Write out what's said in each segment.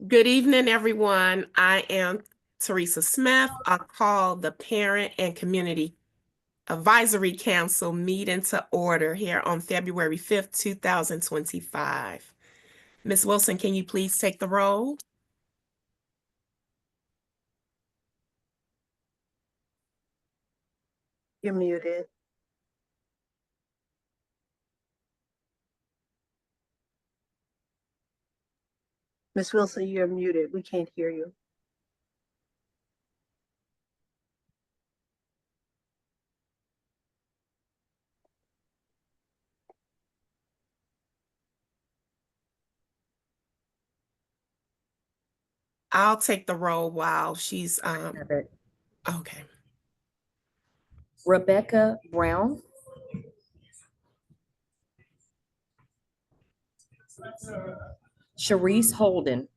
Good evening, everyone. I am Teresa Smith. I call the Parent and Community Advisory Council meeting to order here on February 5th, 2025. Ms. Wilson, can you please take the roll? You're muted. Ms. Wilson, you're muted. We can't hear you. I'll take the roll while she's okay. Rebecca Brown. Sharice Holden.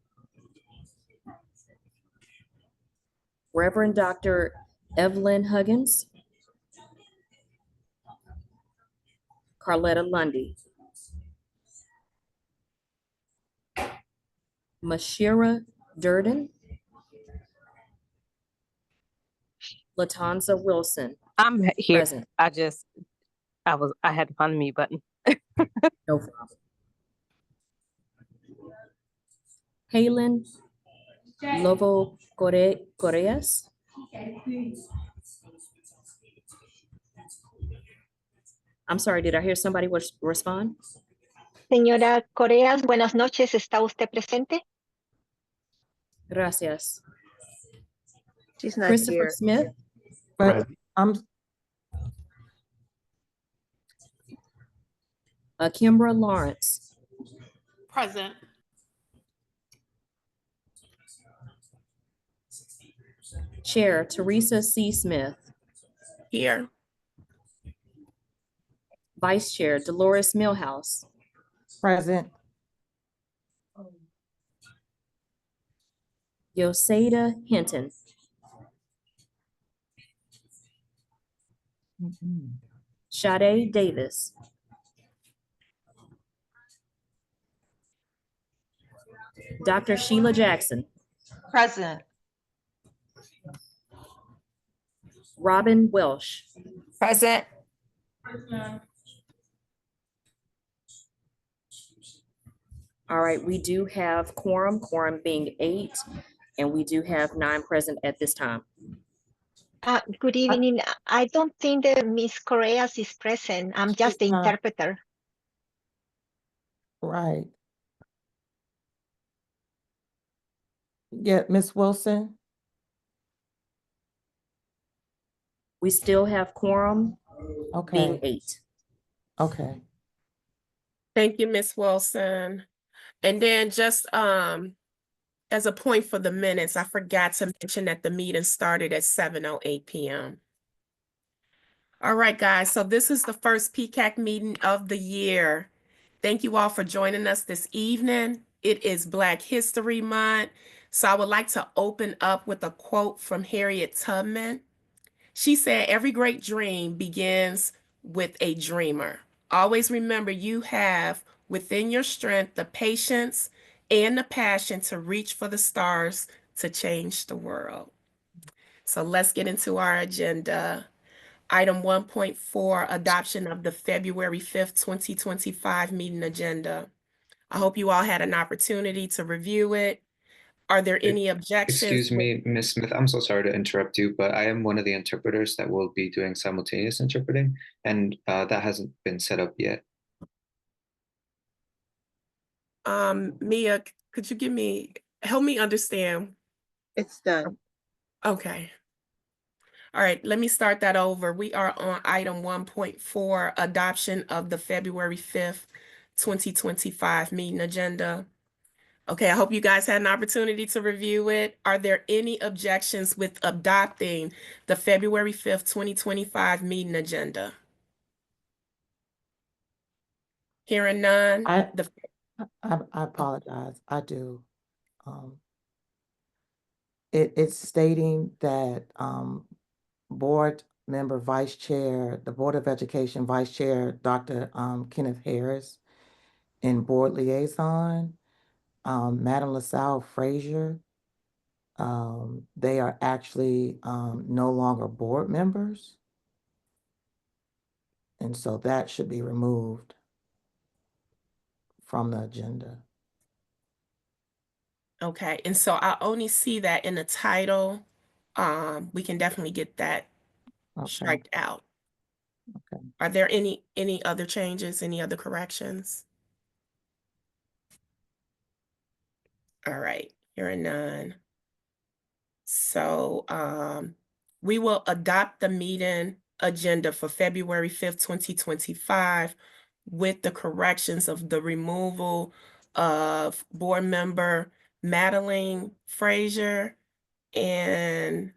Reverend Dr. Evelyn Huggins. Carletta Lundy. Mashira Durden. Latanza Wilson. I'm here. Present. I had to find the mute button. No problem. Halen Lovo Correas. I'm sorry, did I hear somebody respond? Señora Correas, buenas noches. ¿Está usted presente? Gracias. She's not Christopher here. Smith. But Kimbra Lawrence. Present. Chair Teresa C. Smith. Here. Vice Chair Dolores Millhouse. present. Yoseda Hinton. Sade Davis. Dr. Sheila Jackson. Present. Robin Welsh. Present. All right, we do have quorum being 8, and we do have 9 present at this time. Good evening. I don't think that Miss Correas is present. I'm just the She's not. interpreter. Right. Yeah, Miss Wilson. We still have quorum being Okay. 8. Okay. Thank you, Ms. Wilson. And then just as a point for the minutes, I forgot to mention that the meeting started at 7:08 p.m. All right, guys, so this is the first PCAC meeting of the year. Thank you all for joining us this evening. It is Black History Month, so I would like to open up with a quote from Harriet Tubman. She said, "Every great dream begins with a dreamer. Always remember you have within your strength the patience and the passion to reach for the stars to change the world." So let's get into our agenda. Item 1.4, adoption of the February 5th, 2025 meeting agenda. I hope you all had an opportunity to review it. Are there any objections? Excuse me, Ms. Smith, I'm so sorry to interrupt you, but I am one of the interpreters that will be doing simultaneous interpreting, and that hasn't been set up yet. Mia, could you help me understand? It's done. Okay. All right, let me start that over. We are on item 1.4, adoption of the February 5th, 2025 meeting agenda. Okay, I hope you guys had an opportunity to review it. Are there any objections with adopting the February 5th, 2025 meeting agenda? Hearing none. I apologize. I do. It's stating that board member vice chair, the Board of Education vice chair, Dr. Kenneth Harris in board liaison, Madam LaSalle Frazier, they are actually, no longer board members. And so that should be removed from the agenda. Okay, and so I only see that in the title. We can definitely get that Okay, striked out. okay. Are there any other changes, any other corrections? All right, here are none. So, we will adopt the meeting agenda for February 5th, 2025 with the corrections of the removal of board member Madeline Frazier and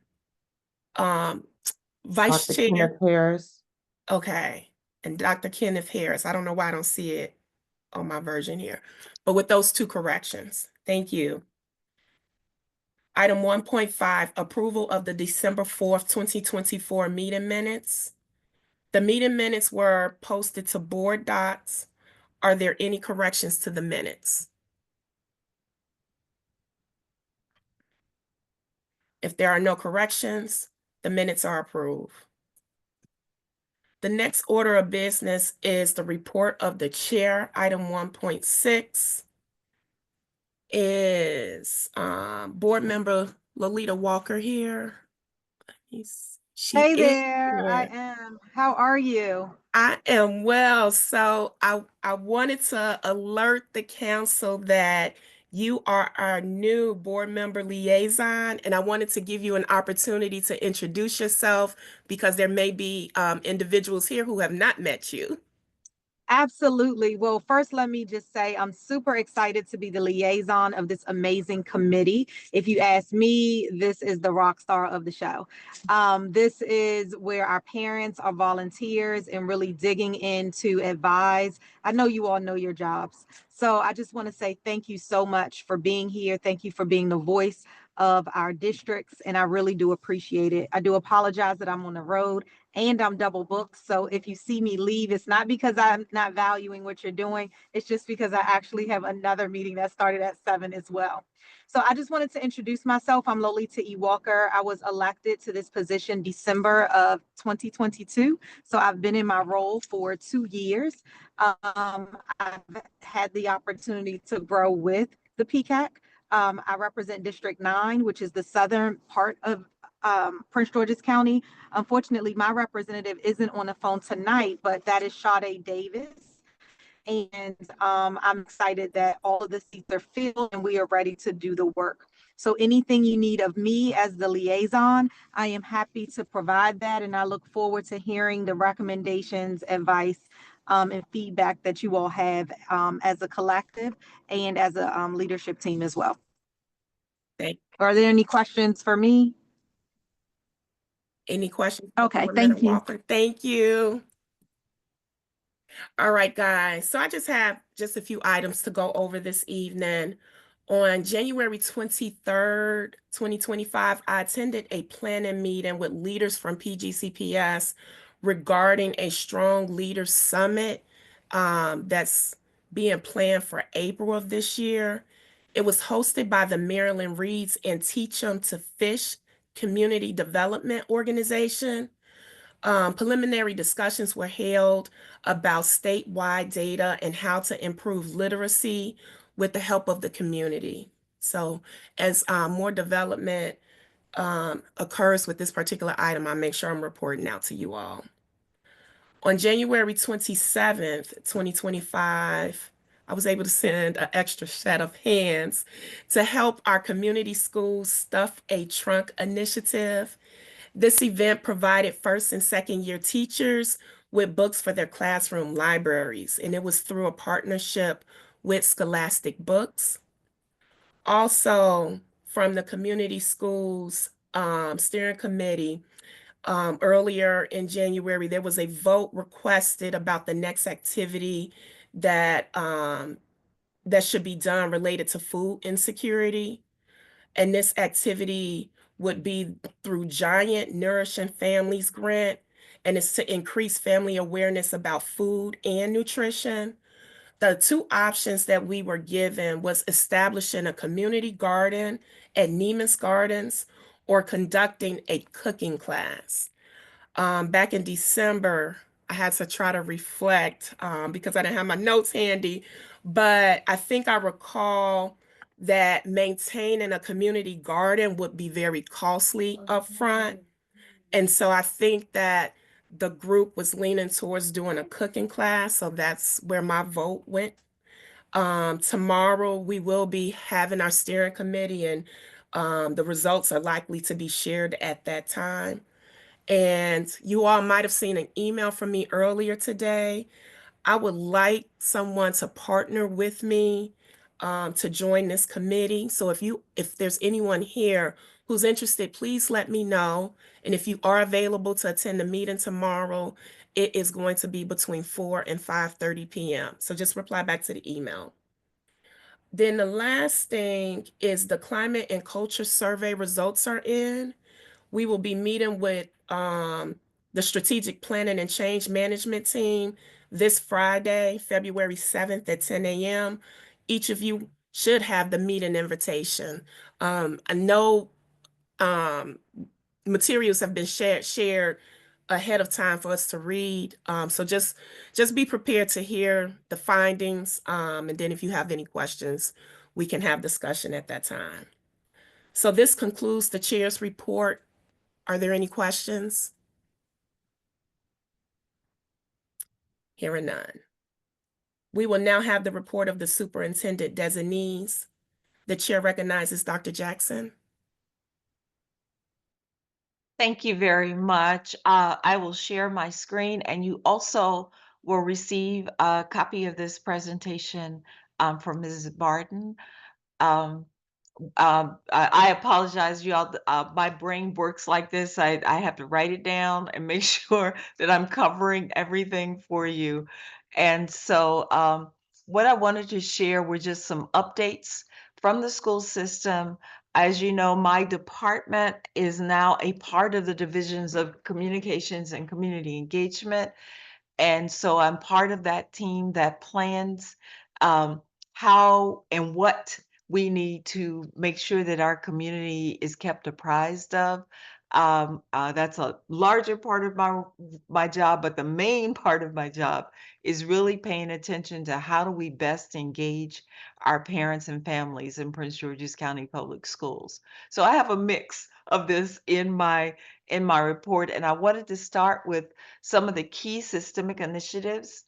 Vice Dr. Chair. Kenneth Harris, Okay, and Dr. Kenneth Harris. I don't know why I don't see it on my version here, but with those two corrections. Thank you. Item 1.5, approval of the December 4th, 2024 meeting minutes. The meeting minutes were posted to board docs. Are there any corrections to the minutes? If there are no corrections, the minutes are approved. The next order of business is the report of the chair. Item 1.6 is board member Lolita Walker here. She Hey is there, I here. am. How are you? I am well. So I wanted to alert the council that you are our new board member liaison, and I wanted to give you an opportunity to introduce yourself because there may be individuals here who have not met you. Absolutely. Well, first, let me just say I'm super excited to be the liaison of this amazing committee. If you ask me, this is the rock star of the show. This is where our parents are volunteers and really digging in to advise. I know you all know your jobs. So I just want to say thank you so much for being here. Thank you for being the voice of our districts, and I really do appreciate it. I do apologize that I'm on the road and I'm double booked. So if you see me leave, it's not because I'm not valuing what you're doing. It's just because I actually have another meeting that started at 7 as well. So I just wanted to introduce myself. I'm Lolita E. Walker. I was elected to this position December of 2022. So I've been in my role for 2 years. I've had the opportunity to grow with the PCAC. I represent District 9, which is the southern part of Prince George's County. Unfortunately, my representative isn't on the phone tonight, but that is Sade Davis. And I'm excited that all of the seats are filled and we are ready to do the work. So anything you need of me as the liaison, I am happy to provide that. And I look forward to hearing the recommendations, advice, and feedback that you all have as a collective and as a leadership team as well. Thank Are there any questions for me? Any questions? for Okay, Board Member thank you. Walker? Thank you. All right, guys. So I just have just a few items to go over this evening. On January 23rd, 2025, I attended a planning meeting with leaders from PGCPS regarding a Strong Leaders Summit that's being planned for April of this year. It was hosted by the Maryland Reads and Teach 'em to Fish Community Development Organization. Preliminary discussions were held about statewide data and how to improve literacy with the help of the community. So as more development occurs with this particular item, I make sure I'm reporting out to you all. On January 27th, 2025, I was able to send an extra set of hands to help our community schools stuff a trunk initiative. This event provided first and second year teachers with books for their classroom libraries, and it was through a partnership with Scholastic Books. Also, from the community schools steering committee, earlier in January, there was a vote requested about the next activity that that should be done related to food insecurity. And this activity would be through Giant Nourishing Families Grant, and it's to increase family awareness about food and nutrition. the two options that we were given was establishing a community garden at Neiman's Gardens or conducting a cooking class. Back in December, I had to try to reflect because I didn't have my notes handy, but I think I recall that maintaining a community garden would be very costly upfront. And so I think that the group was leaning towards doing a cooking class, so that's where my vote went. Tomorrow we will be having our steering committee, and the results are likely to be shared at that time. And you all might have seen an email from me earlier today. I would like someone to partner with me to join this committee. So if there's anyone here who's interested, please let me know. And if you are available to attend the meeting tomorrow, it is going to be between 4 and 5:30 p.m. So just reply back to the email. Then the last thing is the climate and culture survey results are in. We will be meeting with the strategic planning and change management team this Friday, February 7th at 10 a.m. Each of you should have the meeting invitation. I know materials have been shared ahead of time for us to read. So just be prepared to hear the findings. And then if you have any questions, we can have discussion at that time. So this concludes the chair's report. Are there any questions? Hearing none. We will now have the report of the superintendent designees. The chair recognizes Dr. Jackson. Thank you very much. I will share my screen, and you also will receive a copy of this presentation from Mrs. Barton. I apologize, y'all. My brain works like this. I have to write it down and make sure that I'm covering everything for you. And so what I wanted to share were just some updates from the school system. As you know, my department is now a part of the divisions of communications and community engagement. And so I'm part of that team that plans how and what we need to make sure that our community is kept apprised of. That's a larger part of my job, but the main part of my job is really paying attention to how do we best engage our parents and families in Prince George's County Public Schools. So I have a mix of this in my report, and I wanted to start with some of the key systemic initiatives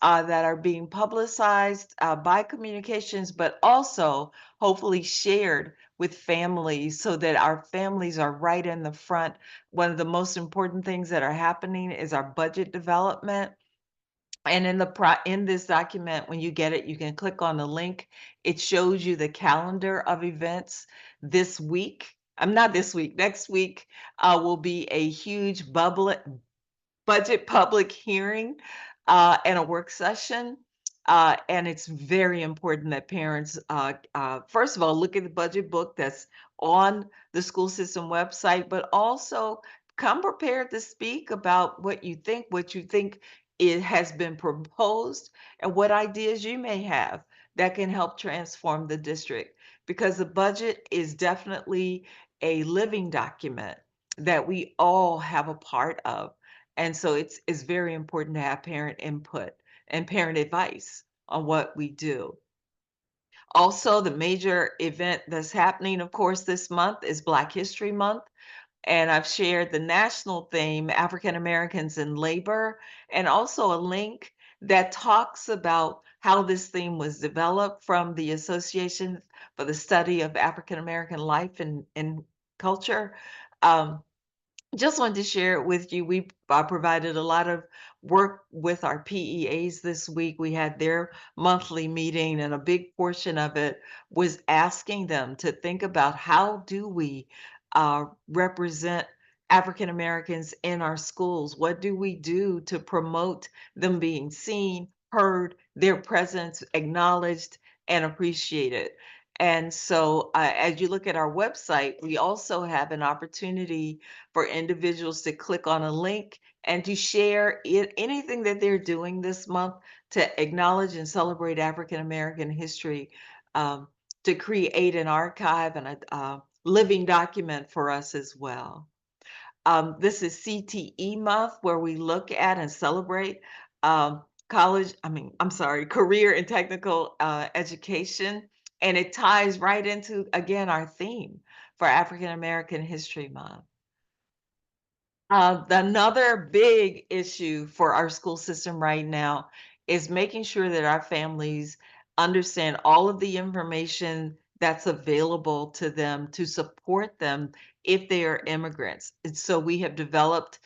that are being publicized by communications, but also hopefully shared with families so that our families are right in the front. One of the most important things that are happening is our budget development. And in this document, when you get it, you can click on the link. It shows you the calendar of events this week. Not this week, next week will be a huge budget public hearing and a work session. And it's very important that parents, first of all, look at the budget book that's on the school system website, but also come prepared to speak about what you think it has been proposed, and what ideas you may have that can help transform the district. Because the budget is definitely a living document that we all have a part of. And so it's very important to have parent input and parent advice on what we do. Also, the major event that's happening, of course, this month is Black History Month. And I've shared the national theme, African Americans in Labor, and also a link that talks about how this theme was developed from the Association for the Study of African American Life and Culture. Just wanted to share it with you. We provided a lot of work with our PEAs this week. We had their monthly meeting, and a big portion of it was asking them to think about how do we represent African Americans in our schools? What do we do to promote them being seen, heard, their presence acknowledged, and appreciated? And so as you look at our website, we also have an opportunity for individuals to click on a link and to share anything that they're doing this month to acknowledge and celebrate African American history, to create an archive and a living document for us as well. This is CTE month, where we look at and celebrate career and technical education. And it ties right into, again, our theme for African American History Month. Another big issue for our school system right now is making sure that our families understand all of the information that's available to them to support them if they are immigrants. And so we have developed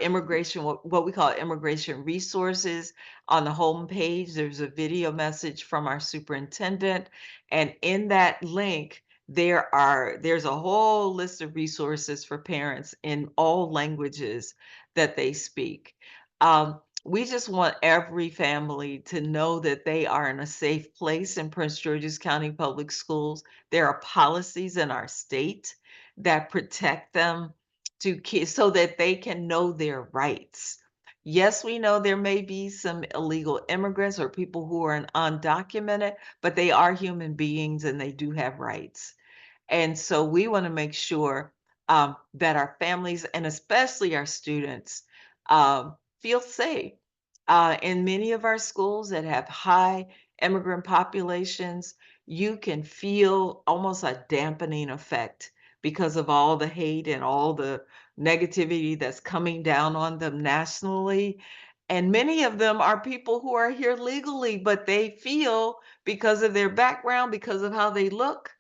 immigration, what we call immigration resources. On the home page, there's a video message from our superintendent, and in that link, there's a whole list of resources for parents in all languages that they speak. We just want every family to know that they are in a safe place in Prince George's County Public Schools. There are policies in our state that protect them so that they can know their rights. Yes, we know there may be some illegal immigrants or people who are undocumented, but they are human beings and they do have rights. And so we want to make sure that our families and especially our students feel safe. In many of our schools that have high immigrant populations, you can feel almost a dampening effect because of all the hate and all the negativity that's coming down on them nationally. And many of them are people who are here legally, but they feel, because of their background, because of how they look,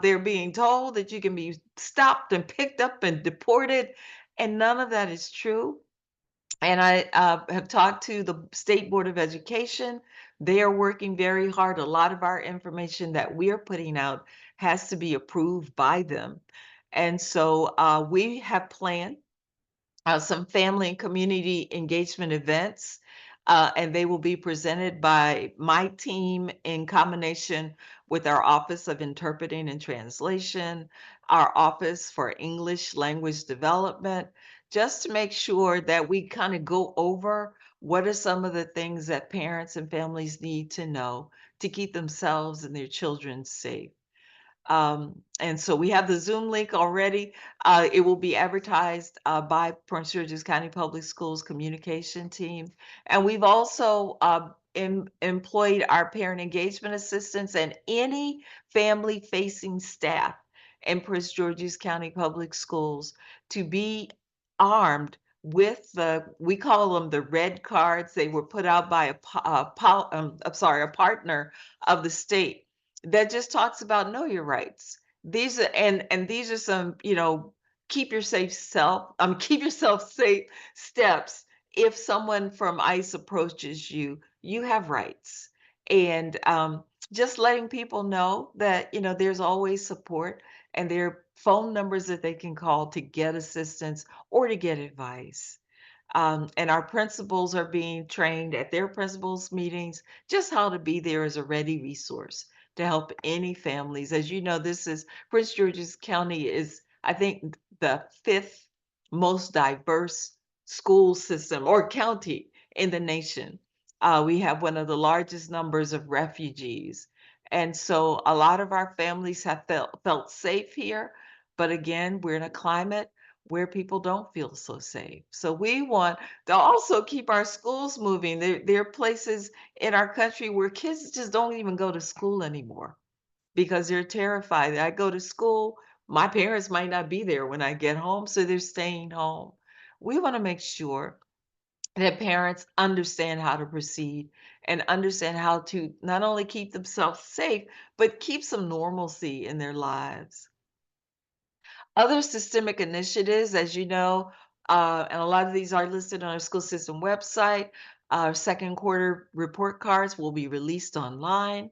they're being told that you can be stopped and picked up and deported, and none of that is true. And I have talked to the State Board of Education. They are working very hard. A lot of our information that we are putting out has to be approved by them. And so we have planned some family and community engagement events, and they will be presented by my team in combination with our Office of Interpreting and Translation, our Office for English Language Development, just to make sure that we kind of go over what are some of the things that parents and families need to know to keep themselves and their children safe. And so we have the Zoom link already. It will be advertised by Prince George's County Public Schools communication team. And we've also employed our parent engagement assistants and any family-facing staff in Prince George's County Public Schools to be armed with we call them the red cards. They were put out by a partner of the state that just talks about know your rights. These are and these are some, keep yourself safe steps. If someone from ICE approaches you, you have rights. And just letting people know that, there's always support and there are phone numbers that they can call to get assistance or to get advice. And our principals are being trained at their principals meetings, just how to be there as a ready resource to help any families. As you know, Prince George's County is, I think, the 5th most diverse school system or county in the nation. We have one of the largest numbers of refugees. And so a lot of our families have felt safe here. But again, we're in a climate where people don't feel so safe. So we want to also keep our schools moving. There are places in our country where kids just don't even go to school anymore because they're terrified. I go to school, my parents might not be there when I get home, so they're staying home. We want to make sure that parents understand how to proceed and understand how to not only keep themselves safe, but keep some normalcy in their lives. Other systemic initiatives, as you know, and a lot of these are listed on our school system website. Our second quarter report cards will be released online.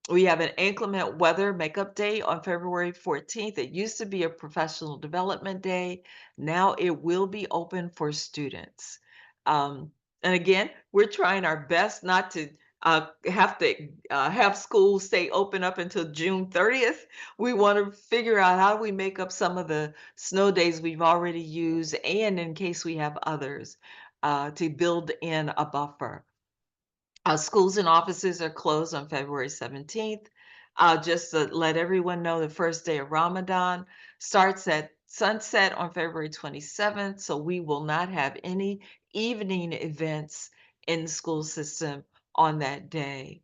We have an inclement weather makeup day on February 14th. It used to be a professional development day. Now it will be open for students. And again, we're trying our best not to have schools stay open up until June 30th. We want to figure out how do we make up some of the snow days we've already used and in case we have others. to build in a buffer. Schools and offices are closed on February 17th. Just to let everyone know, the first day of Ramadan starts at sunset on February 27th, so we will not have any evening events in the school system on that day.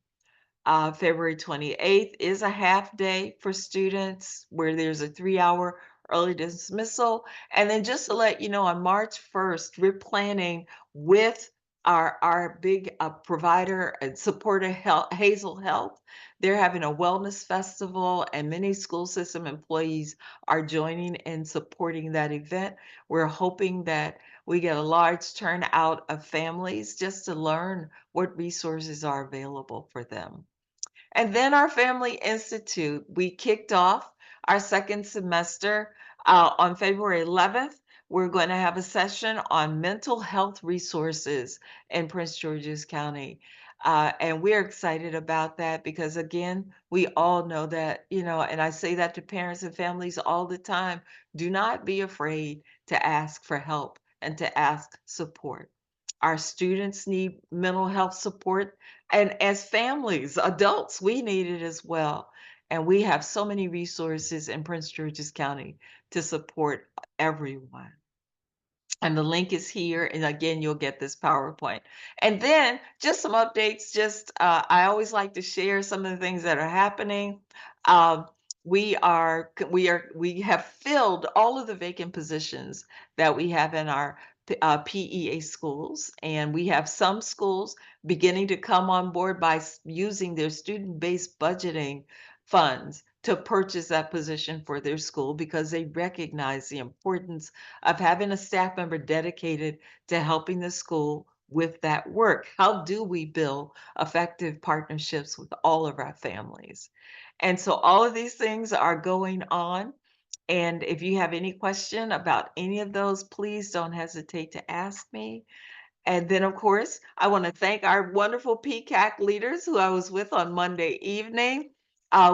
February 28th is a half day for students where there's a 3-hour early dismissal. And then just to let you know, on March 1st, we're planning with our big provider and supporter, Hazel Health. They're having a wellness festival, and many school system employees are joining and supporting that event. We're hoping that we get a large turnout of families just to learn what resources are available for them. And then our Family Institute, we kicked off our second semester on February 11th. We're going to have a session on mental health resources in Prince George's County. And we're excited about that because, again, we all know that, and I say that to parents and families all the time, do not be afraid to ask for help and to ask support. Our students need mental health support. And as families, adults, we need it as well. And we have so many resources in Prince George's County to support everyone. And the link is here. And again, you'll get this PowerPoint. And then just some updates. I always like to share some of the things that are happening. We have filled all of the vacant positions that we have in our PEA schools, and we have some schools beginning to come on board by using their student-based budgeting funds to purchase that position for their school because they recognize the importance of having a staff member dedicated to helping the school with that work. How do we build effective partnerships with all of our families? And so all of these things are going on. And if you have any question about any of those, please don't hesitate to ask me. And then, of course, I want to thank our wonderful PCAC leaders who I was with on Monday evening.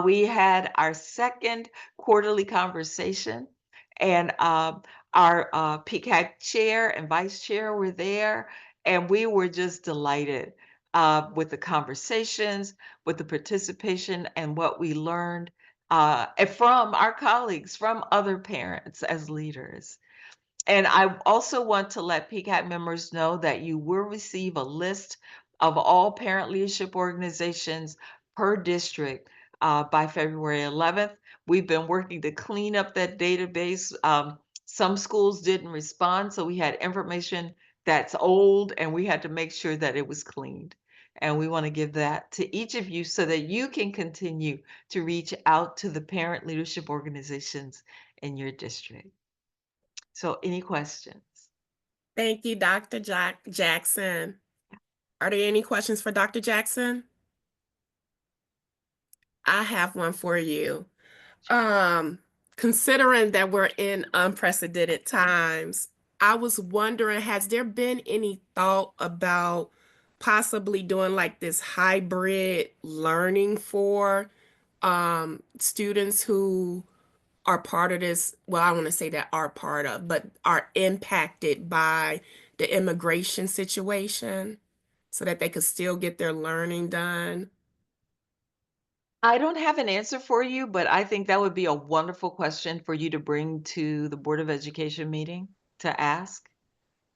We had our second quarterly conversation, and our PCAC chair and vice chair were there, and we were just delighted with the conversations, with the participation, and what we learned and from our colleagues, from other parents as leaders. And I also want to let PCAC members know that you will receive a list of all parent leadership organizations per district by February 11th. We've been working to clean up that database. Some schools didn't respond, so we had information that's old, and we had to make sure that it was cleaned. And we want to give that to each of you so that you can continue to reach out to the parent leadership organizations in your district. So any questions? Thank you, Dr. Jackson. Are there any questions for Dr. Jackson? I have one for you. Considering that we're in unprecedented times, I was wondering, has there been any thought about possibly doing like this hybrid learning for students who are part of this? Well, I want to say that are part of, but are impacted by the immigration situation so that they could still get their learning done? I don't have an answer for you, but I think that would be a wonderful question for you to bring to the Board of Education meeting to ask.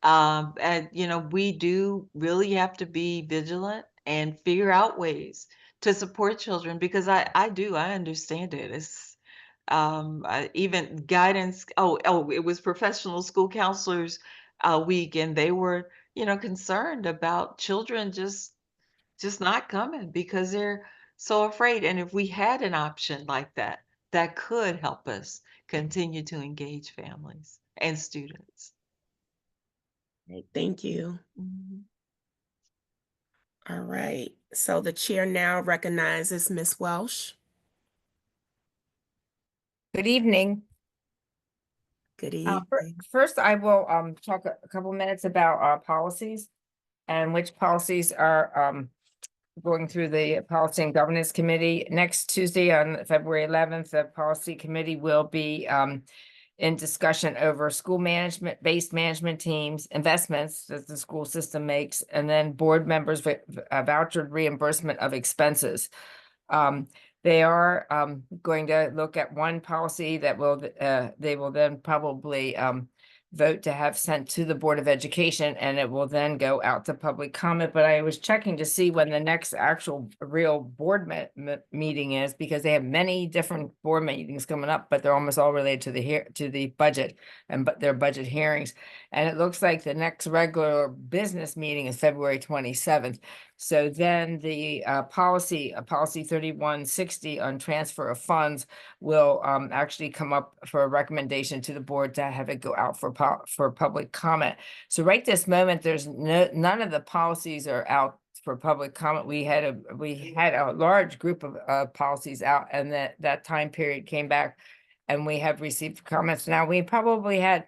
And we do really have to be vigilant and figure out ways to support children because I understand it. It's even guidance. It was Professional School Counselors Week, and they were, concerned about children just not coming because they're so afraid. And if we had an option like that, that could help us continue to engage families and students. Thank you. Mhm. All right. So the chair now recognizes Ms. Welsh. Good evening. Good Fir- evening. First, I will talk a couple minutes about our policies and which policies are going through the Policy and Governance Committee. Next Tuesday on February 11th, the Policy Committee will be in discussion over school management-based management teams, investments that the school system makes, and then board members voucher reimbursement of expenses. They are going to look at one policy that they will then probably vote to have sent to the Board of Education, and it will then go out to public comment. But I was checking to see when the next actual real board meeting is, because they have many different board meetings coming up, but they're almost all related to the budget and their budget hearings. And it looks like the next regular business meeting is February 27th. So then the policy 3160 on transfer of funds will actually come up for a recommendation to the board to have it go out for public comment. So right this moment, there's none of the policies are out for public comment. We had a large group of policies out, and that time period came back, and we have received comments. Now we probably had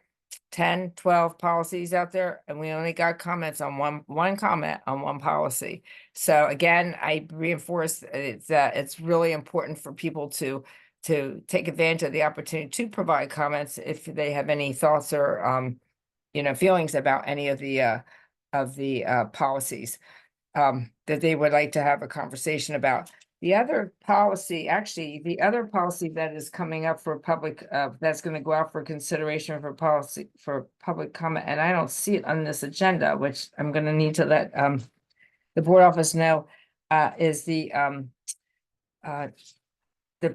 10, 12 policies out there, and we only got comments on one comment on one policy. So again, I reinforce it's really important for people to take advantage of the opportunity to provide comments if they have any thoughts or feelings about any of the policies that they would like to have a conversation about. The other policy that is coming up for public, that's going to go out for consideration for public comment, and I don't see it on this agenda, which I'm going to need to let the board office know, is the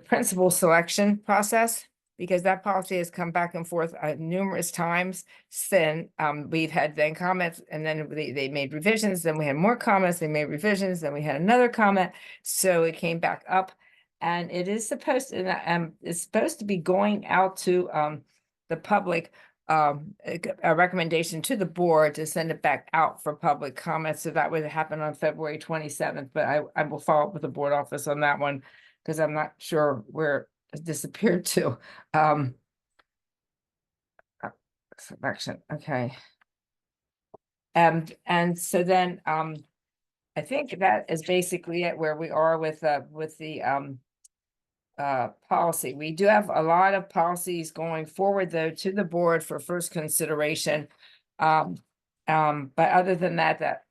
principal selection process, because that policy has come back and forth numerous times. Then we've had then comments, and then they made revisions, then we had more comments, they made revisions, then we had another comment. So it came back up, and it is supposed to, it's supposed to be going out to the public, a recommendation to the board to send it back out for public comments. So that would happen on February 27th, but I will follow up with the board office on that one, because I'm not sure where it disappeared to. Selection, okay. And so then I think that is basically it where we are with the policy. We do have a lot of policies going forward though to the board for first consideration. But other than that,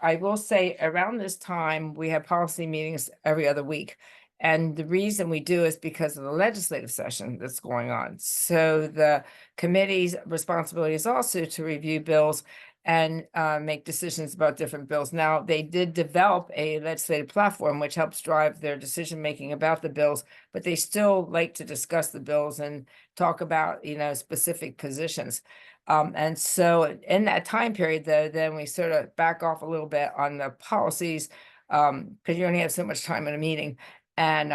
I will say around this time, we have policy meetings every other week. And the reason we do is because of the legislative session that's going on. So the committee's responsibility is also to review bills and make decisions about different bills. Now, they did develop a legislative platform which helps drive their decision-making about the bills, but they still like to discuss the bills and talk about, specific positions. And so in that time period, though, then we sort of back off a little bit on the policies because you only have so much time in a meeting. And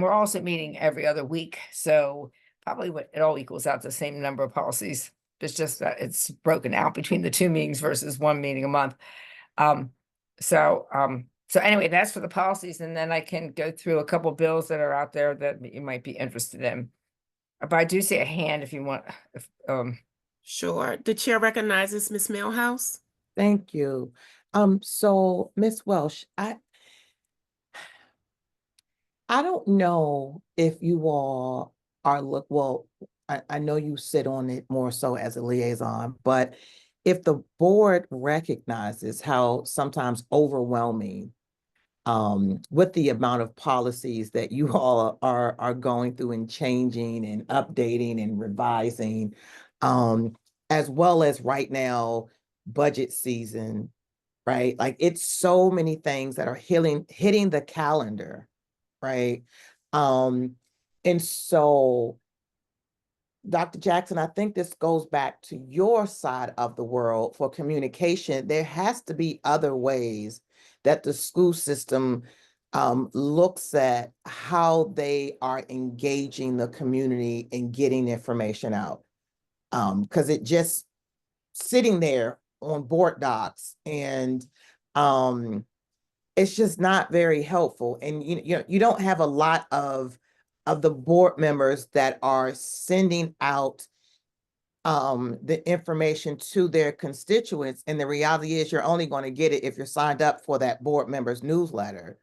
we're also meeting every other week. So probably it all equals out to the same number of policies. It's just that it's broken out between the two meetings versus one meeting a month. So anyway, that's for the policies. And then I can go through a couple bills that are out there that you might be interested in. But I do see a hand if you want. Sure. The chair recognizes Ms. Millhouse. Thank you. So Ms. Welsh, I don't know if you all are I know you sit on it more so as a liaison, but if the board recognizes how sometimes overwhelming with the amount of policies that you all are going through and changing and updating and revising, as well as right now, budget season, right? Like it's so many things that are hitting the calendar. Right. And so, Dr. Jackson, I think this goes back to your side of the world for communication. There has to be other ways that the school system looks at how they are engaging the community and getting information out. Because it just sitting there on board docs and it's just not very helpful. And you don't have a lot of the board members that are sending out the information to their constituents. And the reality is you're only going to get it if you're signed up for that board member's newsletter.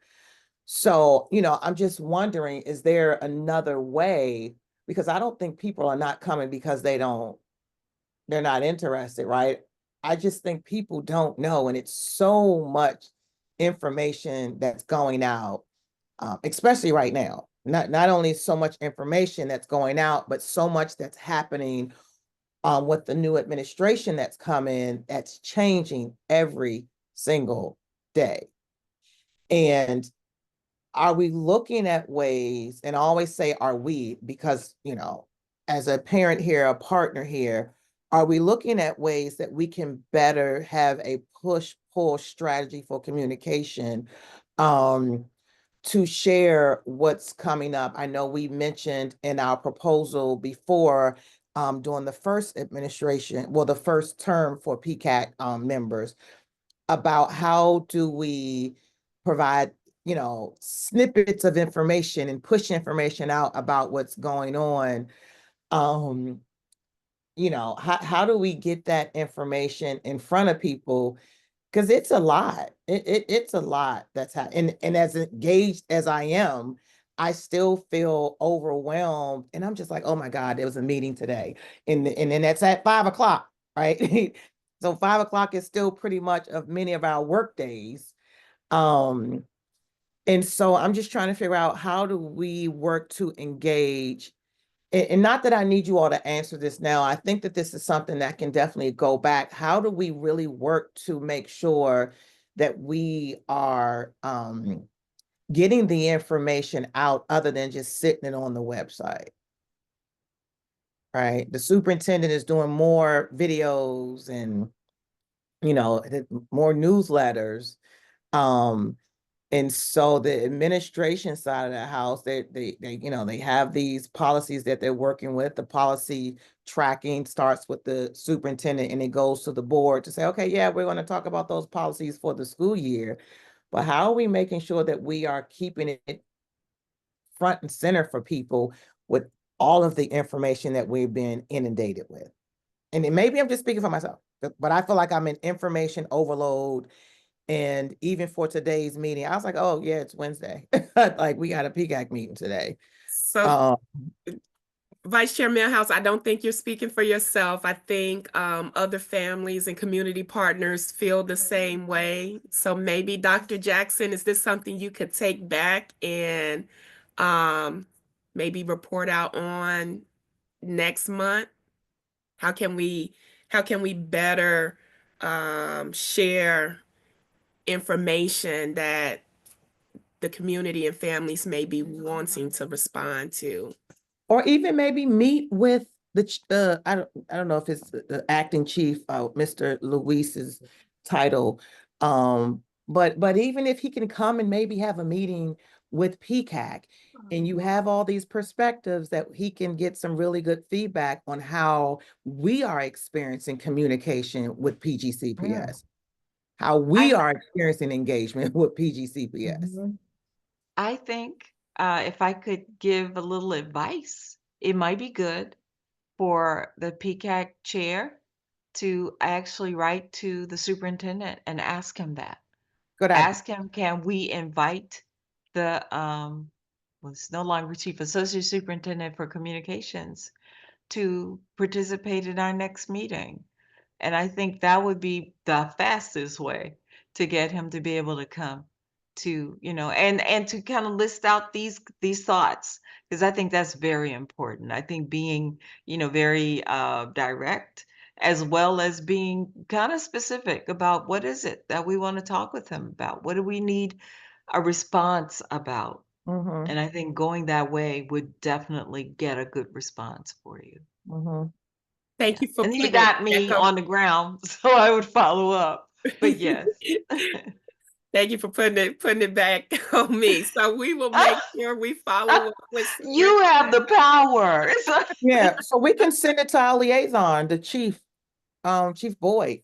So, I'm just wondering, is there another way? because I don't think people are not coming because they're not interested, right? I just think people don't know, and it's so much information that's going out, especially right now. Not only so much information that's going out, but so much that's happening with the new administration that's coming, that's changing every single day. And are we looking at ways, and I always say, are we, because, you know, as a parent here, a partner here, are we looking at ways that we can better have a push-pull strategy for communication to share what's coming up? I know we mentioned in our proposal before, during the first administration, well, the first term for PCAC members, about how do we provide, you know, snippets of information and push information out about what's going on. You know, how do we get that information in front of people? Because it's a lot. It's a lot that's happening. And as engaged as I am, I still feel overwhelmed. And I'm just like, oh my God, there was a meeting today. And then that's at 5 o'clock, right? So 5 o'clock is still pretty much of many of our work days. And so I'm just trying to figure out, how do we work to engage? And not that I need you all to answer this now. I think that this is something that can definitely go back. How do we really work to make sure that we are getting the information out other than just sitting it on the website? Right. The superintendent is doing more videos and, you know, more newsletters. And so the administration side of the house, they you know, they have these policies that they're working with. The policy tracking starts with the superintendent and it goes to the board to say, okay, yeah, we're going to talk about those policies for the school year. But how are we making sure that we are keeping it front and center for people with all of the information that we've been inundated with? And then maybe I'm just speaking for myself, but I feel like I'm in information overload. And even for today's meeting, I was like, oh yeah, it's Wednesday. Like, we got a PCAC meeting today. So Vice Chair Millhouse, I don't think you're speaking for yourself. I think other families and community partners feel the same way. So maybe Dr. Jackson, is this something you could take back and maybe report out on next month? How can we better share information that the community and families may be wanting to respond to? Or even maybe meet with the, I don't know if it's the acting chief, Mr. Luis's title. But even if he can come and maybe have a meeting with PCAC, and you have all these perspectives, that he can get some really good feedback on how we are experiencing communication with PGCPS, how we are experiencing engagement with PGCPS. I think if I could give a little advice, it might be good for the PCAC chair to actually write to the superintendent and ask him that. Good idea. Ask him, can we invite the, well, it's no longer chief, associate superintendent for communications to participate in our next meeting? And I think that would be the fastest way to get him to be able to come to, you know, and to kind of list out these thoughts, because I think that's very important. I think being, you know, very direct, as well as being kind of specific about what is it that we want to talk with him about? What do we need a response about? Mhm, And I think going that way would definitely get a good response for you. mhm. Thank you for And you putting got it me back on the ground, so I would follow up. But yes. Thank you for putting it back on me. So we will make sure we follow up with You have the power. Yeah, so we can send it to our liaison, the chief, Chief Boyd.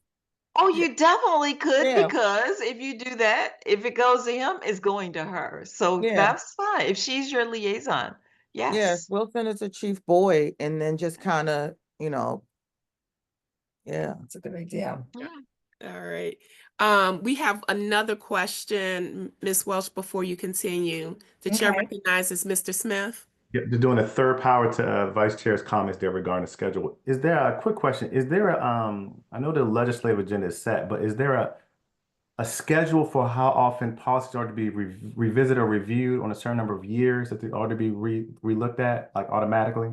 Oh, you definitely could, Yeah. because if you do that, if it goes to him, it's going to her. So Yeah. that's fine. If she's your liaison, Yeah, yes. we'll send it to Chief Boyd and then just kind of, you know, yeah. That's a good idea. Yeah. All right. We have another question, Ms. Welch, before you continue. The chair Okay. recognizes Mr. Smith. Yeah, they're doing a third power to Vice Chair's comments there regarding the schedule. Is there a quick question? Is there a, I know the legislative agenda is set, but is there a schedule for how often policies are to be revisited or reviewed on a certain number of years that they ought to be relooked at, like automatically?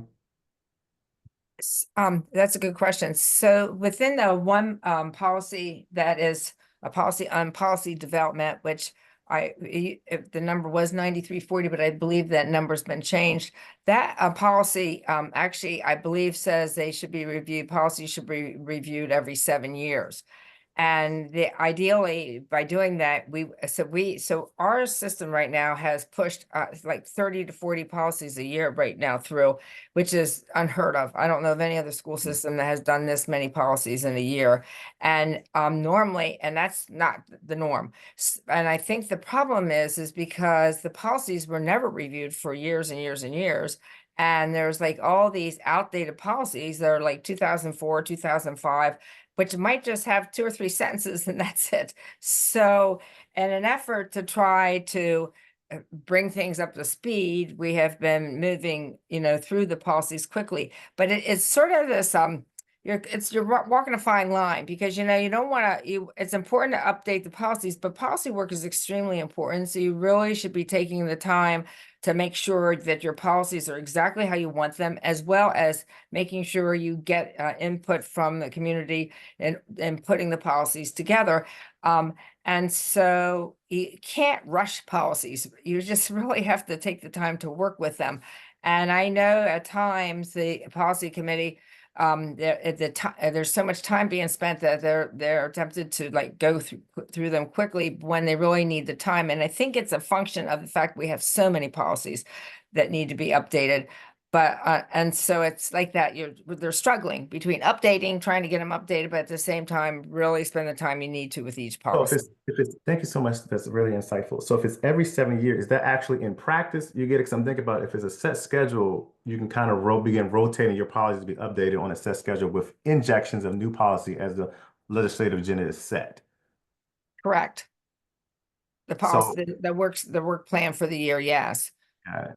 That's a good question. So within the one policy that is a policy on policy development, which if the number was 9340, but I believe that number's been changed. That policy actually, I believe, says they should be reviewed, policies should be reviewed every 7 years. And ideally, by doing that, so our system right now has pushed like 30 to 40 policies a year right now through, which is unheard of. I don't know of any other school system that has done this many policies in a year. And normally, and that's not the norm. And I think the problem is because the policies were never reviewed for years and years and years. And there's like all these outdated policies that are like 2004, 2005, which might just have 2 or 3 sentences and that's it. So in an effort to try to bring things up to speed, we have been moving, through the policies quickly. But it's sort of this, you're walking a fine line because, you don't want to, it's important to update the policies, but policy work is extremely important. So you really should be taking the time to make sure that your policies are exactly how you want them, as well as making sure you get input from the community and putting the policies together. And so you can't rush policies. You just really have to take the time to work with them. And I know at times the policy committee, there's so much time being spent that they're tempted to like go through them quickly when they really need the time. And I think it's a function of the fact we have so many policies that need to be updated. But and so it's like that they're struggling between updating, trying to get them updated, but at the same time, really spend the time you need to with each So policy. thank you so much. That's really insightful. So if it's every 7 years, is that actually in practice? You get it? Because I'm thinking about if it's a set schedule, you can kind of begin rotating your policies to be updated on a set schedule with injections of new policy as the legislative agenda is set. Correct. The policy, the work plan for the year, yes. Got it.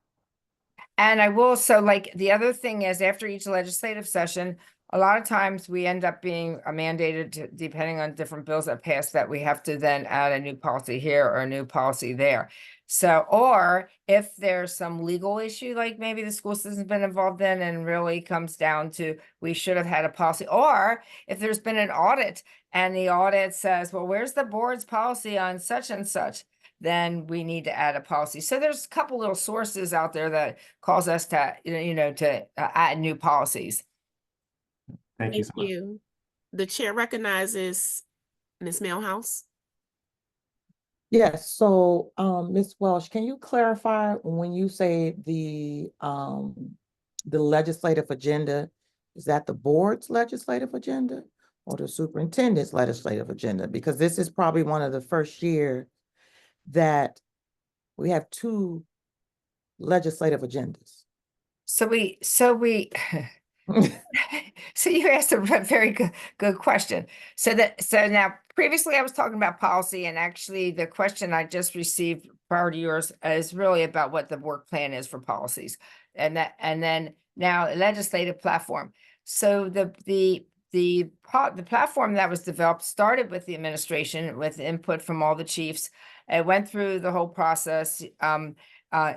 And I will, so like the other thing is after each legislative session, a lot of times we end up being mandated to, depending on different bills that pass, that we have to then add a new policy here or a new policy there. So, or if there's some legal issue, like maybe the school system's been involved in and really comes down to, we should have had a policy, or if there's been an audit and the audit says, well, where's the board's policy on such and such? Then we need to add a policy. So there's a couple little sources out there that cause us to, to add new policies. Thank you so much. The chair recognizes Ms. Millhouse. Yes, so Ms. Welsh, can you clarify when you say the legislative agenda, is that the board's legislative agenda or the superintendent's legislative agenda? Because this is probably one of the first year that we have 2 legislative agendas. So you asked a very good question. So now previously I was talking about policy, and actually the question I just received prior to yours is really about what the work plan is for policies, and then now legislative platform. So the platform that was developed started with the administration with input from all the chiefs. It went through the whole process,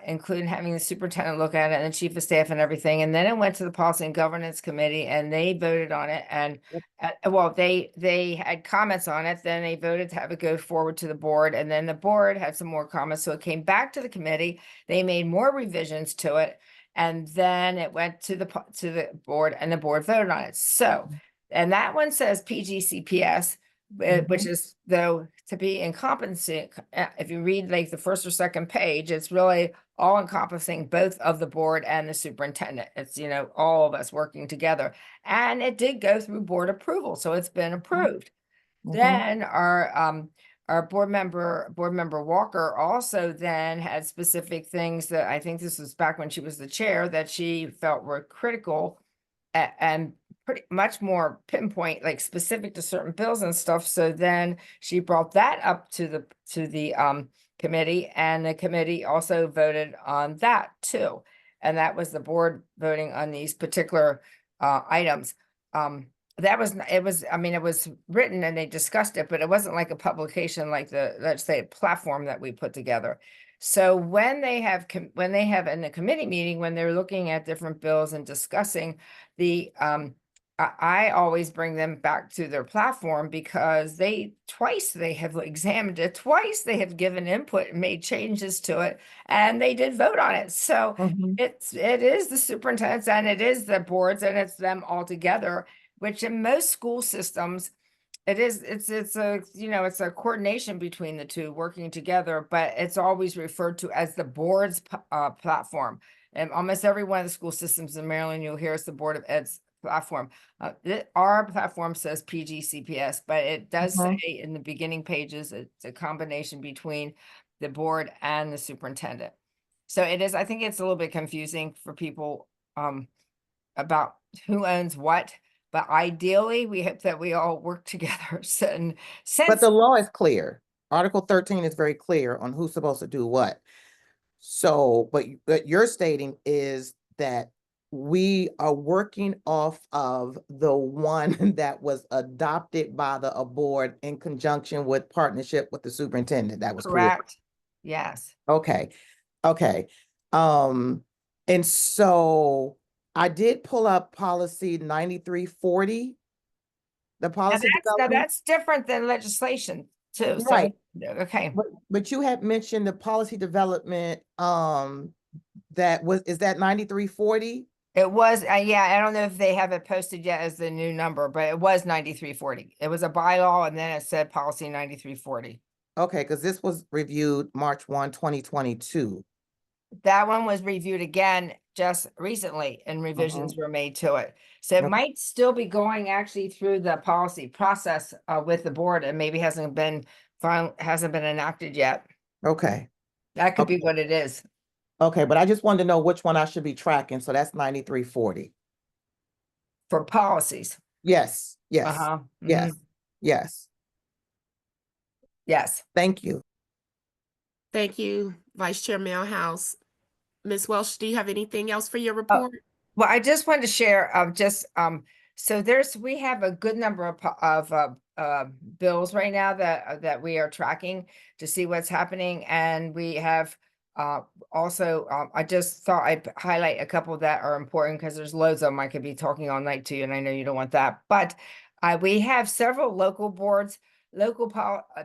including having the superintendent look at it and the chief of staff and everything. And then it went to the policy and governance committee and they voted on it. And well, they had comments on it. Then they voted to have it go forward to the board. And then the board had some more comments. So it came back to the committee. They made more revisions to it. And then it went to the board and the board voted on it. So, and that one says PGCPS, which is, though, to be encompassing. If you read like the first or second page, it's really all encompassing both of the board and the superintendent. It's, all of us working together. And it did go through board approval, so it's been approved. Then our board member Walker also then had specific things that, I think this was back when she was the chair, that she felt were critical and pretty much more pinpoint, like specific to certain bills and stuff. So then she brought that up to the committee, and the committee also voted on that too. and that was the board voting on these particular items. That was, it was, I mean, it was written and they discussed it, but it wasn't like a publication like the, let's say, platform that we put together. So when they have, when they have in a committee meeting, when they're looking at different bills and discussing the, I always bring them back to their platform because twice they have examined it, twice they have given input and made changes to it, and they did vote on it. So it is the superintendents and it is the boards and it's them all together, which in most school systems, it's a, you know, it's a coordination between the two working together, but it's always referred to as the board's platform. And almost every one of the school systems in Maryland, you'll hear it's the Board of Ed's platform. Our platform says PGCPS, but it does say in the beginning pages, it's a combination between the board and the superintendent. So it is, I think it's a little bit confusing for people about who owns what. But ideally, we hope that we all work together. And But the law is clear. Article 13 is very clear on who's supposed to do what. So, but you're stating is that we are working off of the one that was adopted by the board in conjunction with partnership with the superintendent. That was clear. correct. Yes. Okay. Okay. And so I did pull up policy 9340. The Now policy now development. that's different than legislation too. So, Right. okay. But you had mentioned the policy development, that was, is that 9340? It was, yeah, I don't know if they have it posted yet as the new number, but it was 9340. It was a bylaw and then it said policy 9340. Okay, because this was reviewed March 1, 2022. That one was reviewed again just recently and revisions were made to it. So it Okay. might still be going actually through the policy process with the board and maybe hasn't been enacted yet. Okay. That could be Okay. what it is. Okay, but I just wanted to know which one I should be tracking. So that's 9340. For policies. Yes, yes, Uh-huh. yes, yes. Yes. Thank you. Thank you, Vice Chair Millhouse. Ms. Welsh, do you have anything else for your Oh, report? well, I just wanted to share so we have a good number of bills right now that we are tracking to see what's happening, and we have also I just thought I'd highlight a couple that are important because there's loads of them. I could be talking all night to you, and I know you don't want that, but we have several local boards,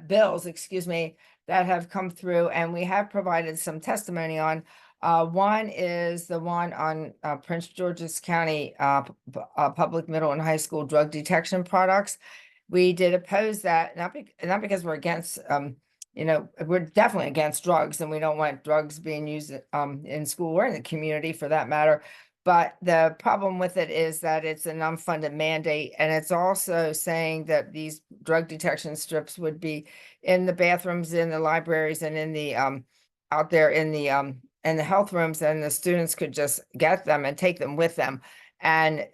bills, excuse me, that have come through, and we have provided some testimony on. One is the one on Prince George's County public middle and high school drug detection products. We did oppose that, not because we're against, you know, we're definitely against drugs and we don't want drugs being used in school or in the community for that matter. But the problem with it is that it's an unfunded mandate, and it's also saying that these drug detection strips would be in the bathrooms, in the libraries, and in the out there in the health rooms, and the students could just get them and take them with them. And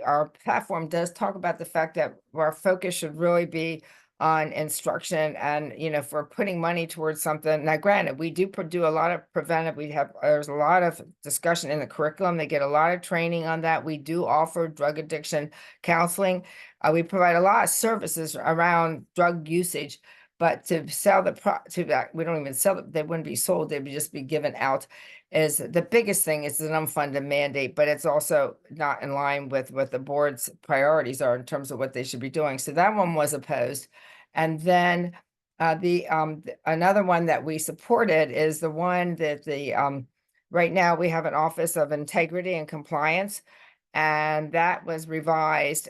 our platform does talk about the fact that our focus should really be on instruction, and you know, if we're putting money towards something. Now granted, we do a lot of preventive, there's a lot of discussion in the curriculum, they get a lot of training on that. We do offer drug addiction counseling, we provide a lot of services around drug usage, but to sell we don't even sell them, they wouldn't be sold, they would just be given out. Is the biggest thing is an unfunded mandate, but it's also not in line with what the board's priorities are in terms of what they should be doing. So that one was opposed. And then another one that we supported is the one that right now we have an Office of Integrity and Compliance, and that was revised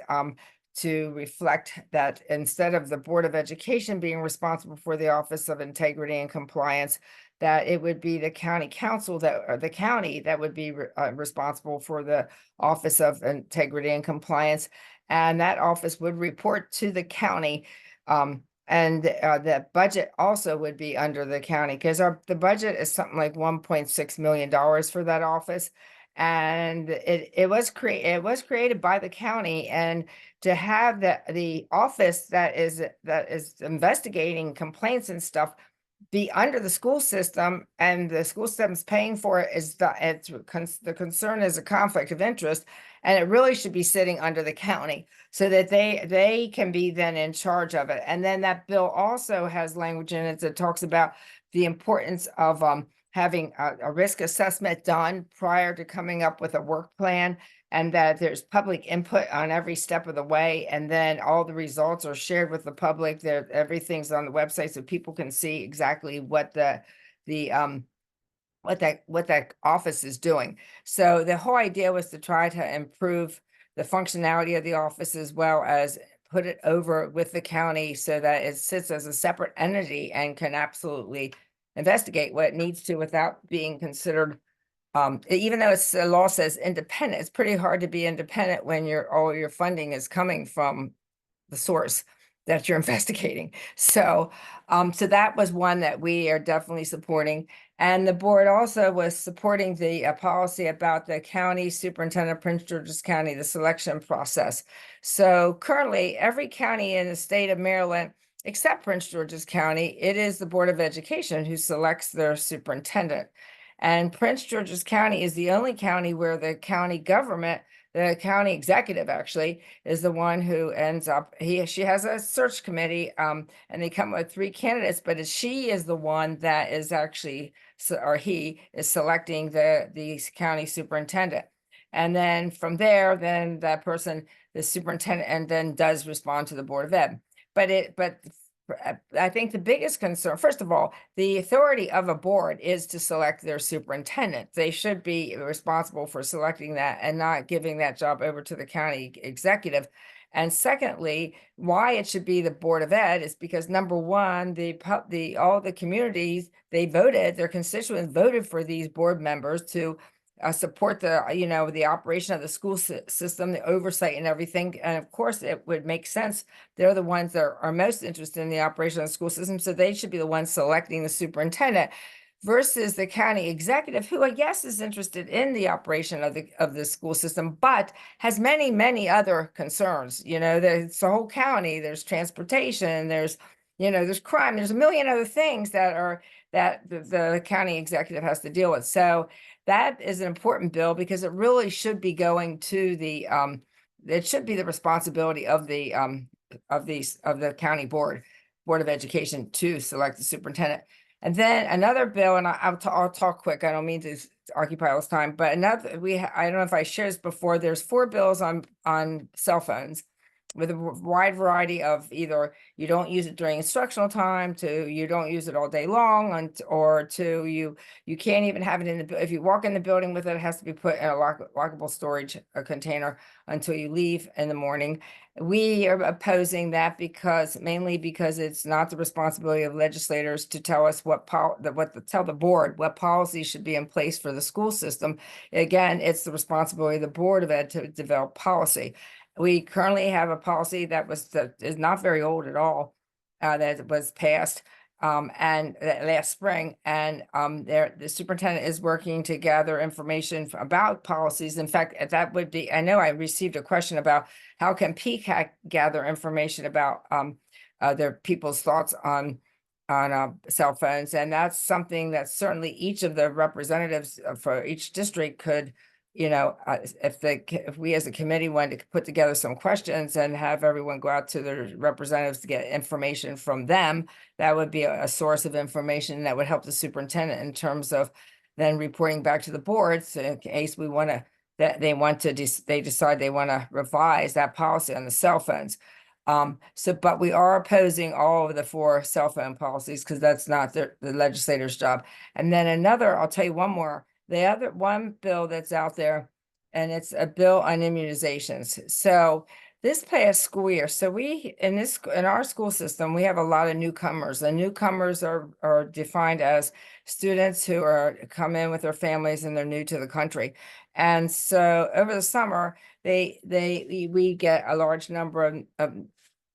to reflect that instead of the Board of Education being responsible for the Office of Integrity and Compliance, that it would be the county council or the county that would be responsible for the Office of Integrity and Compliance. And that office would report to the county. And the budget also would be under the county, because the budget is something like $1.6 million for that office. And it was created by the county, and to have the office that is investigating complaints and stuff be under the school system and the school system's paying for it is the concern is a conflict of interest. And it really should be sitting under the county so that they can be then in charge of it. And then that bill also has language in it that talks about the importance of having a risk assessment done prior to coming up with a work plan, and that there's public input on every step of the way. And then all the results are shared with the public. Everything's on the website so people can see exactly what what that office is doing. So the whole idea was to try to improve the functionality of the office as well as put it over with the county so that it sits as a separate entity and can absolutely investigate what it needs to without being considered even though the law says independent. It's pretty hard to be independent when all your funding is coming from the source that you're investigating. So so that was one that we are definitely supporting. And the board also was supporting the policy about the county superintendent of Prince George's County, the selection process. So currently, every county in the state of Maryland, except Prince George's County, it is the Board of Education who selects their superintendent. And Prince George's County is the only county where the county government, the county executive actually, is the one who ends up, she has a search committee and they come with 3 candidates, but she is the one that is actually, or he is selecting the county superintendent. And then from there, then that person, the superintendent, and then does respond to the Board of Ed. But I think the biggest concern, first of all, the authority of a board is to select their superintendent. They should be responsible for selecting that and not giving that job over to the county executive. And secondly, why it should be the Board of Ed is because number one, all the communities, their constituents voted for these board members to support the operation of the school system, the oversight and everything. And of course, it would make sense. They're the ones that are most interested in the operation of the school system. So they should be the ones selecting the superintendent versus the county executive, who I guess is interested in the operation of the school system, but has many, many other concerns. There's the whole county, there's transportation, there's crime, there's a million other things that the county executive has to deal with. So that is an important bill because it really should be going to it should be the responsibility of the county board of education to select the superintendent. And then another bill, and I'll talk quick. I don't mean to occupy all this time, but I don't know if I shared this before. There's 4 bills on cell phones with a wide variety of either you don't use it during instructional time to you don't use it all day long or to you can't even have it if you walk in the building with it, it has to be put in a lockable storage container until you leave in the morning. We are opposing that mainly because it's not the responsibility of legislators to tell us tell the board what policies should be in place for the school system. Again, it's the responsibility of the Board of Ed to develop policy. We currently have a policy that is not very old at all, that was passed and last spring, and the superintendent is working to gather information about policies. In fact, that would be, I know I received a question about how can PCAC gather information about their people's thoughts on cell phones, and that's something that certainly each of the representatives for each district could. If we as a committee wanted to put together some questions and have everyone go out to their representatives to get information from them, that would be a source of information that would help the superintendent in terms of then reporting back to the boards in case they decide they want to revise that policy on the cell phones. But we are opposing all of the 4 cell phone policies because that's not the legislator's job. And then I'll tell you one more. The other one bill that's out there, and it's a bill on immunizations. So this past school year, so in our school system, we have a lot of newcomers. The newcomers are defined as students who come in with their families and they're new to the country. And so over the summer, we get a large number of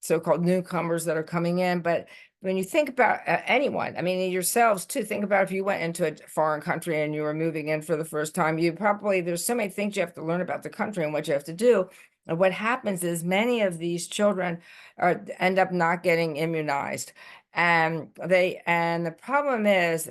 so-called newcomers that are coming in, but when you think about anyone, I mean, yourselves too, think about if you went into a foreign country and you were moving in for the first time, there's so many things you have to learn about the country and what you have to do. And what happens is many of these children end up not getting immunized. And the problem is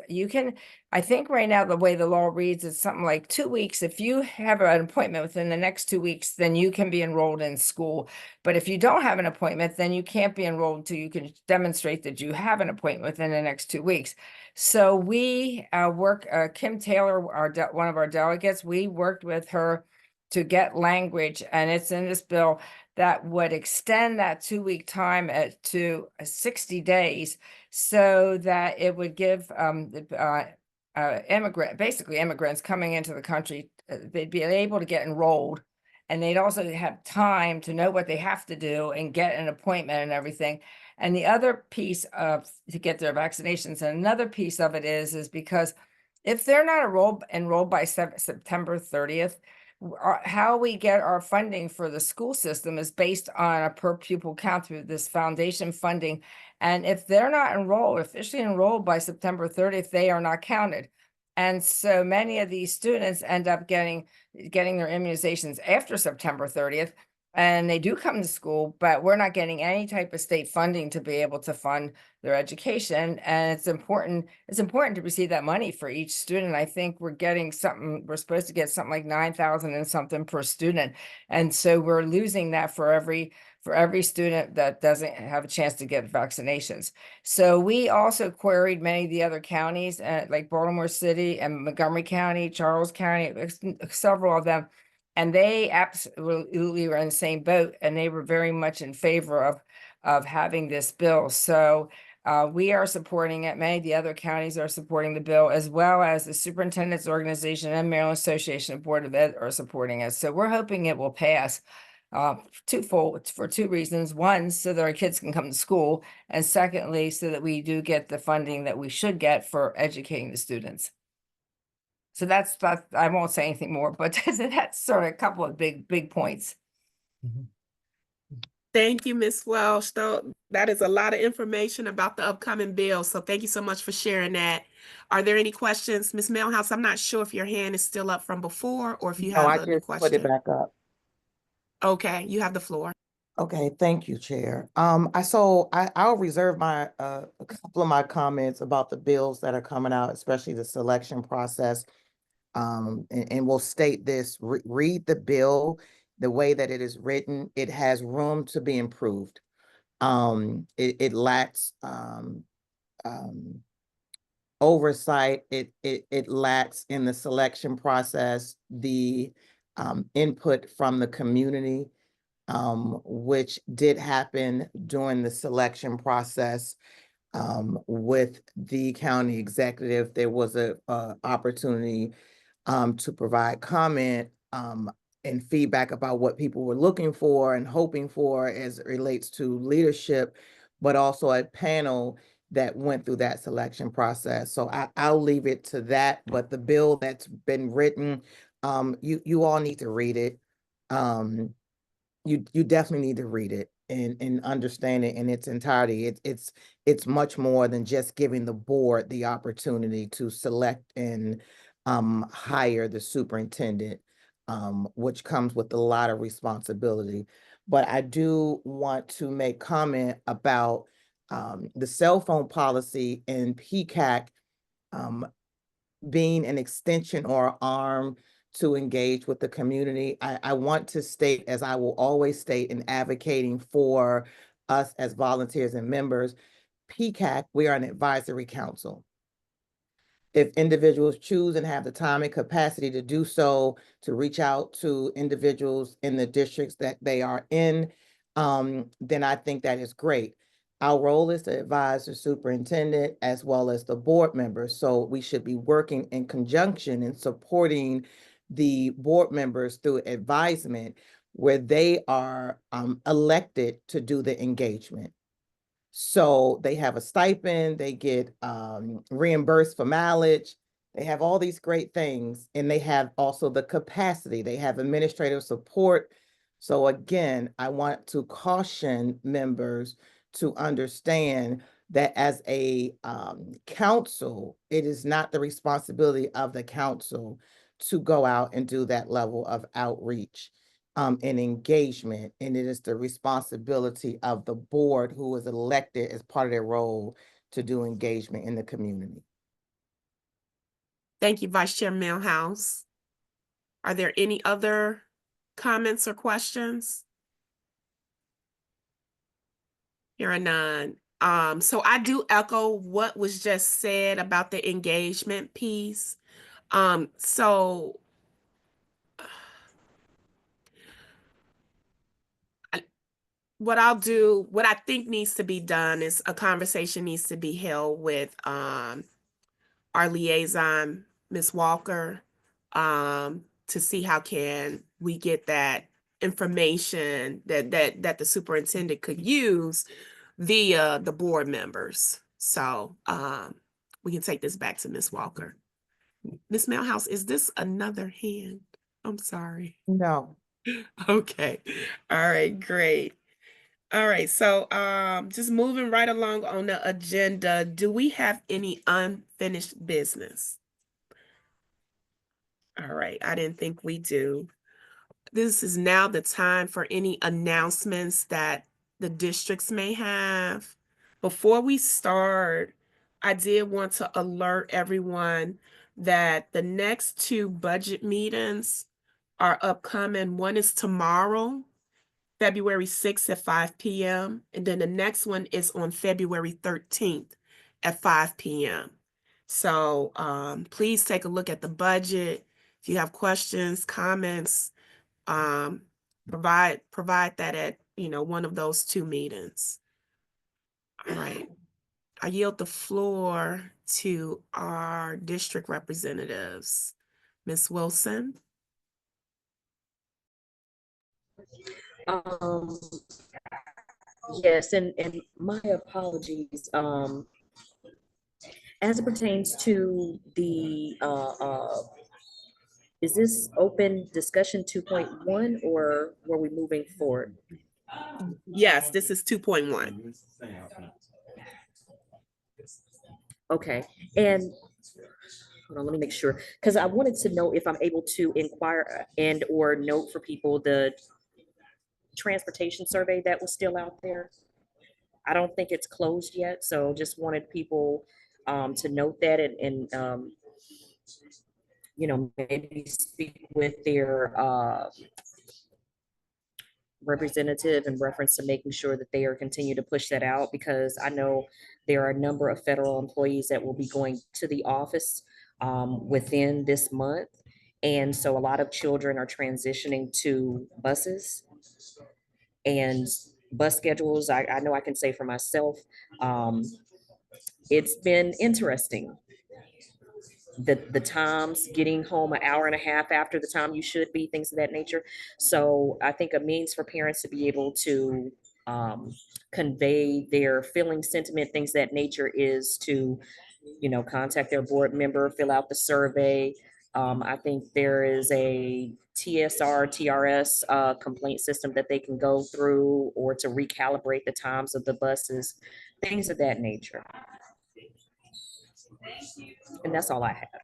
I think right now, the way the law reads is something like 2 weeks. If you have an appointment within the next 2 weeks, then you can be enrolled in school. But if you don't have an appointment, then you can't be enrolled until you can demonstrate that you have an appointment within the next 2 weeks. So we Kim Taylor, one of our delegates, we worked with her to get language, and it's in this bill, that would extend that 2-week time to 60 days, so that it would give immigrants coming into the country, they'd be able to get enrolled, and they'd also have time to know what they have to do and get an appointment and everything. And the other piece to get their vaccinations, and another piece of it is because if they're not enrolled by September 30th, how we get our funding for the school system is based on a per pupil count through this foundation funding. And if they're not officially enrolled by September 30th, they are not counted. And so many of these students end up getting their immunizations after September 30th. And they do come to school, but we're not getting any type of state funding to be able to fund their education. And it's important to receive that money for each student. I think we're supposed to get something like 9,000 and something per student. And so we're losing that for every student that doesn't have a chance to get vaccinations. So we also queried many of the other counties, like Baltimore City and Montgomery County, Charles County, several of them. And they absolutely were in the same boat, and they were very much in favor of having this bill. So we are supporting it. Many of the other counties are supporting the bill, as well as the Superintendent's Organization and Maryland Association of Board of Ed are supporting it. So we're hoping it will pass twofold, for two reasons. One, so that our kids can come to school, and secondly, so that we do get the funding that we should get for educating the students. So that's I won't say anything more, but that's sort of a couple of big points. Thank you, Ms. Welsh. That is a lot of information about the upcoming bill. So thank you so much for sharing that. Are there any questions? Ms. Mailhouse, I'm not sure if your hand is still up from before or if you have No, I a new just put it question. back up. Okay, you have the floor. Okay, thank you, Chair. I'll reserve a couple of my comments about the bills that are coming out, especially the selection process. And we'll state this: read the bill the way that it is written. It has room to be improved. It lacks oversight. It lacks in the selection process the input from the community, which did happen during the selection process. With the county executive, there was a opportunity to provide comment and feedback about what people were looking for and hoping for as it relates to leadership, but also a panel that went through that selection process. So I'll leave it to that. But the bill that's been written, you all need to read it. You definitely need to read it and understand it in its entirety. It's much more than just giving the board the opportunity to select and hire the superintendent, which comes with a lot of responsibility. But I do want to make comment about the cell phone policy and PCAC being an extension or arm to engage with the community. I want to state, as I will always state in advocating for us as volunteers and members, PCAC, we are an advisory council. If individuals choose and have the time and capacity to do so, to reach out to individuals in the districts that they are in, then I think that is great. Our role is to advise the superintendent as well as the board members. So we should be working in conjunction and supporting the board members through advisement where they are elected to do the engagement. So they have a stipend, they get reimbursed for mileage, they have all these great things, and they have also the capacity, they have administrative support. So again, I want to caution members to understand that as a council, it is not the responsibility of the council to go out and do that level of outreach and engagement. And it is the responsibility of the board, who is elected as part of their role, to do engagement in the community. Thank you, Vice Chair Millhouse. Are there any other comments or questions? Here are none. So I do echo what was just said about the engagement piece. So what I'll do, what I think needs to be done is a conversation needs to be held with our liaison, Ms. Walker, to see how can we get that information that the superintendent could use via the board members. So we can take this back to Ms. Walker. Ms. Millhouse, is this another hand? I'm sorry. No. Okay. All right, great. All right, so just moving right along on the agenda, do we have any unfinished business? All right, I didn't think we do. This is now the time for any announcements that the districts may have. Before we start, I did want to alert everyone that the next two budget meetings are upcoming. One is tomorrow, February 6th at 5 p.m. And then the next one is on February 13th at 5 p.m. So please take a look at the budget. If you have questions, comments, provide that at one of those two meetings. All right. I yield the floor to our district representatives. Ms. Wilson. Yes, and my apologies. As it pertains to the is this open discussion 2.1 or were we moving forward? Yes, this is 2.1. Okay, and hold on, let me make sure, because I wanted to know if I'm able to inquire and or note for people the transportation survey that was still out there. I don't think it's closed yet, so just wanted people to note that and maybe speak with their representative in reference to making sure that they are continue to push that out, because I know there are a number of federal employees that will be going to the office within this month. And so a lot of children are transitioning to buses and bus schedules. I know I can say for myself, it's been interesting. The times getting home an hour and a half after the time you should be, things of that nature. So I think a means for parents to be able to convey their feeling, sentiment, things of that nature is to, contact their board member, fill out the survey. I think there is a TRS complaint system that they can go through, or to recalibrate the times of the buses, things of that nature. And that's all I have.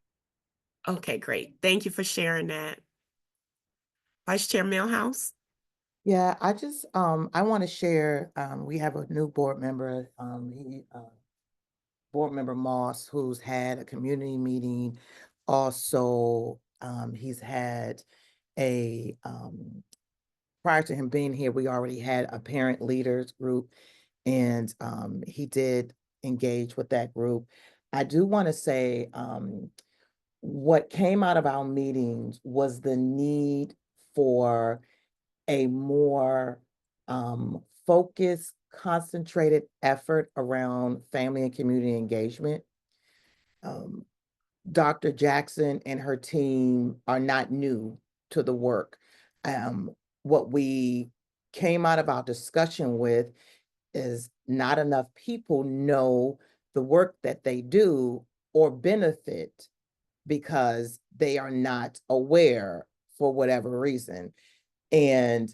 Okay, great. Thank you for sharing that. Vice Chair Millhouse. Yeah, I just I want to share, we have a new board member, Board Member Moss, who's had a community meeting. Also, he's had a prior to him being here, we already had a parent leaders group, and he did engage with that group. I do want to say what came out of our meetings was the need for a more focused, concentrated effort around family and community engagement. Dr. Jackson and her team are not new to the work. What we came out of our discussion with is not enough people know the work that they do or benefit because they are not aware for whatever reason. And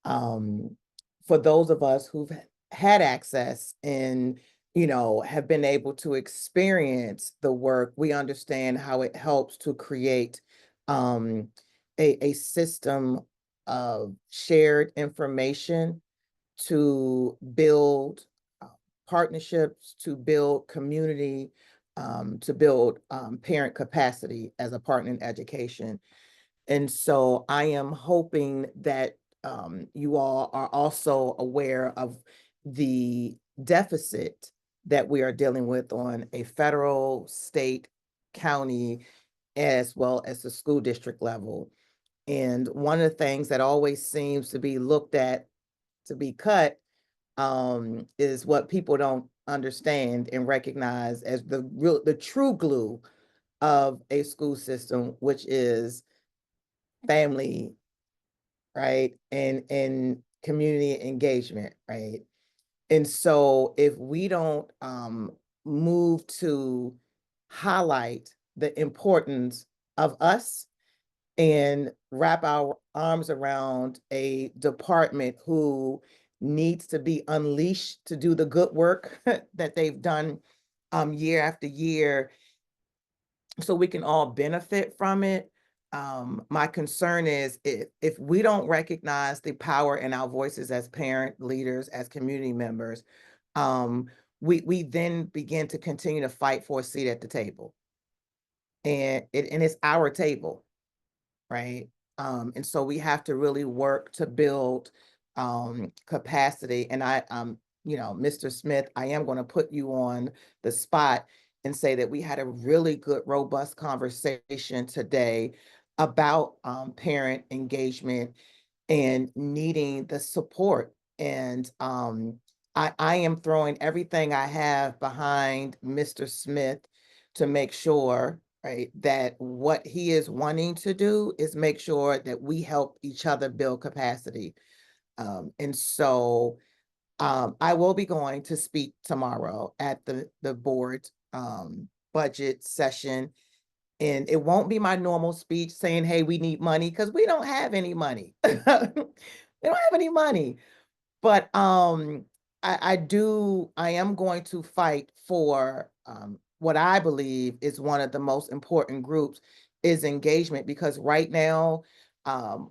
for those of us who've had access and have been able to experience the work, we understand how it helps to create a system of shared information to build partnerships to build community, to build parent capacity as a partner in education. And so I am hoping that you all are also aware of the deficit that we are dealing with on a federal, state, county, as well as the school district level. And one of the things that always seems to be looked at to be cut is what people don't understand and recognize as the true glue of a school system, which is family, right? And community engagement, right? And so if we don't move to highlight the importance of us and wrap our arms around a department who needs to be unleashed to do the good work that they've done year after year, so we can all benefit from it. My concern is if we don't recognize the power in our voices as parent leaders, as community members, we then begin to continue to fight for a seat at the table. And it's our table, right? And so we have to really work to build capacity. And Mr. Smith, I am going to put you on the spot and say that we had a really good, robust conversation today about parent engagement and needing the support. And I am throwing everything I have behind Mr. Smith to make sure, right, that what he is wanting to do is make sure that we help each other build capacity. And so I will be going to speak tomorrow at the board budget session. And it won't be my normal speech saying, hey, we need money, because we don't have any money. We don't have any money. But I am going to fight for what I believe is one of the most important groups is engagement, because right now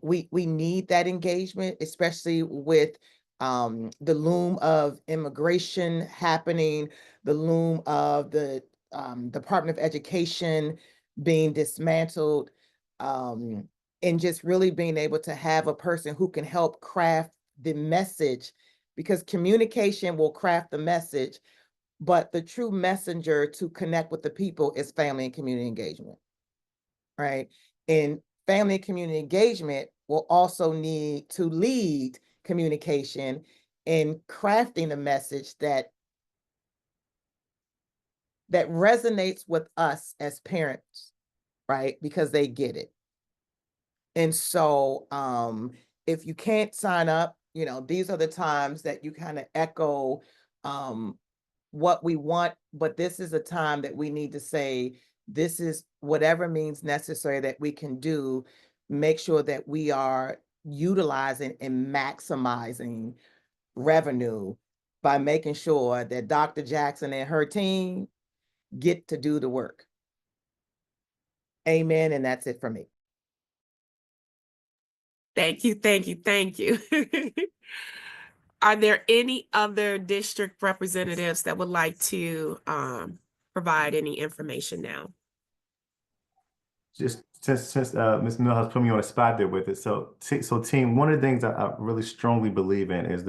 we need that engagement, especially with the loom of immigration happening, the loom of the Department of Education being dismantled, and just really being able to have a person who can help craft the message, because communication will craft the message, but the true messenger to connect with the people is family and community engagement, right? And family and community engagement will also need to lead communication in crafting a message that resonates with us as parents, right? Because they get it. And so if you can't sign up, these are the times that you kind of echo what we want, but this is a time that we need to say, this is whatever means necessary that we can do, make sure that we are utilizing and maximizing revenue by making sure that Dr. Jackson and her team get to do the work. Amen. And that's it for me. Thank you, thank you, thank you. Are there any other district representatives that would like to provide any information now? Just since Ms. Millhouse put me on the spot there with it. So team, one of the things I really strongly believe in is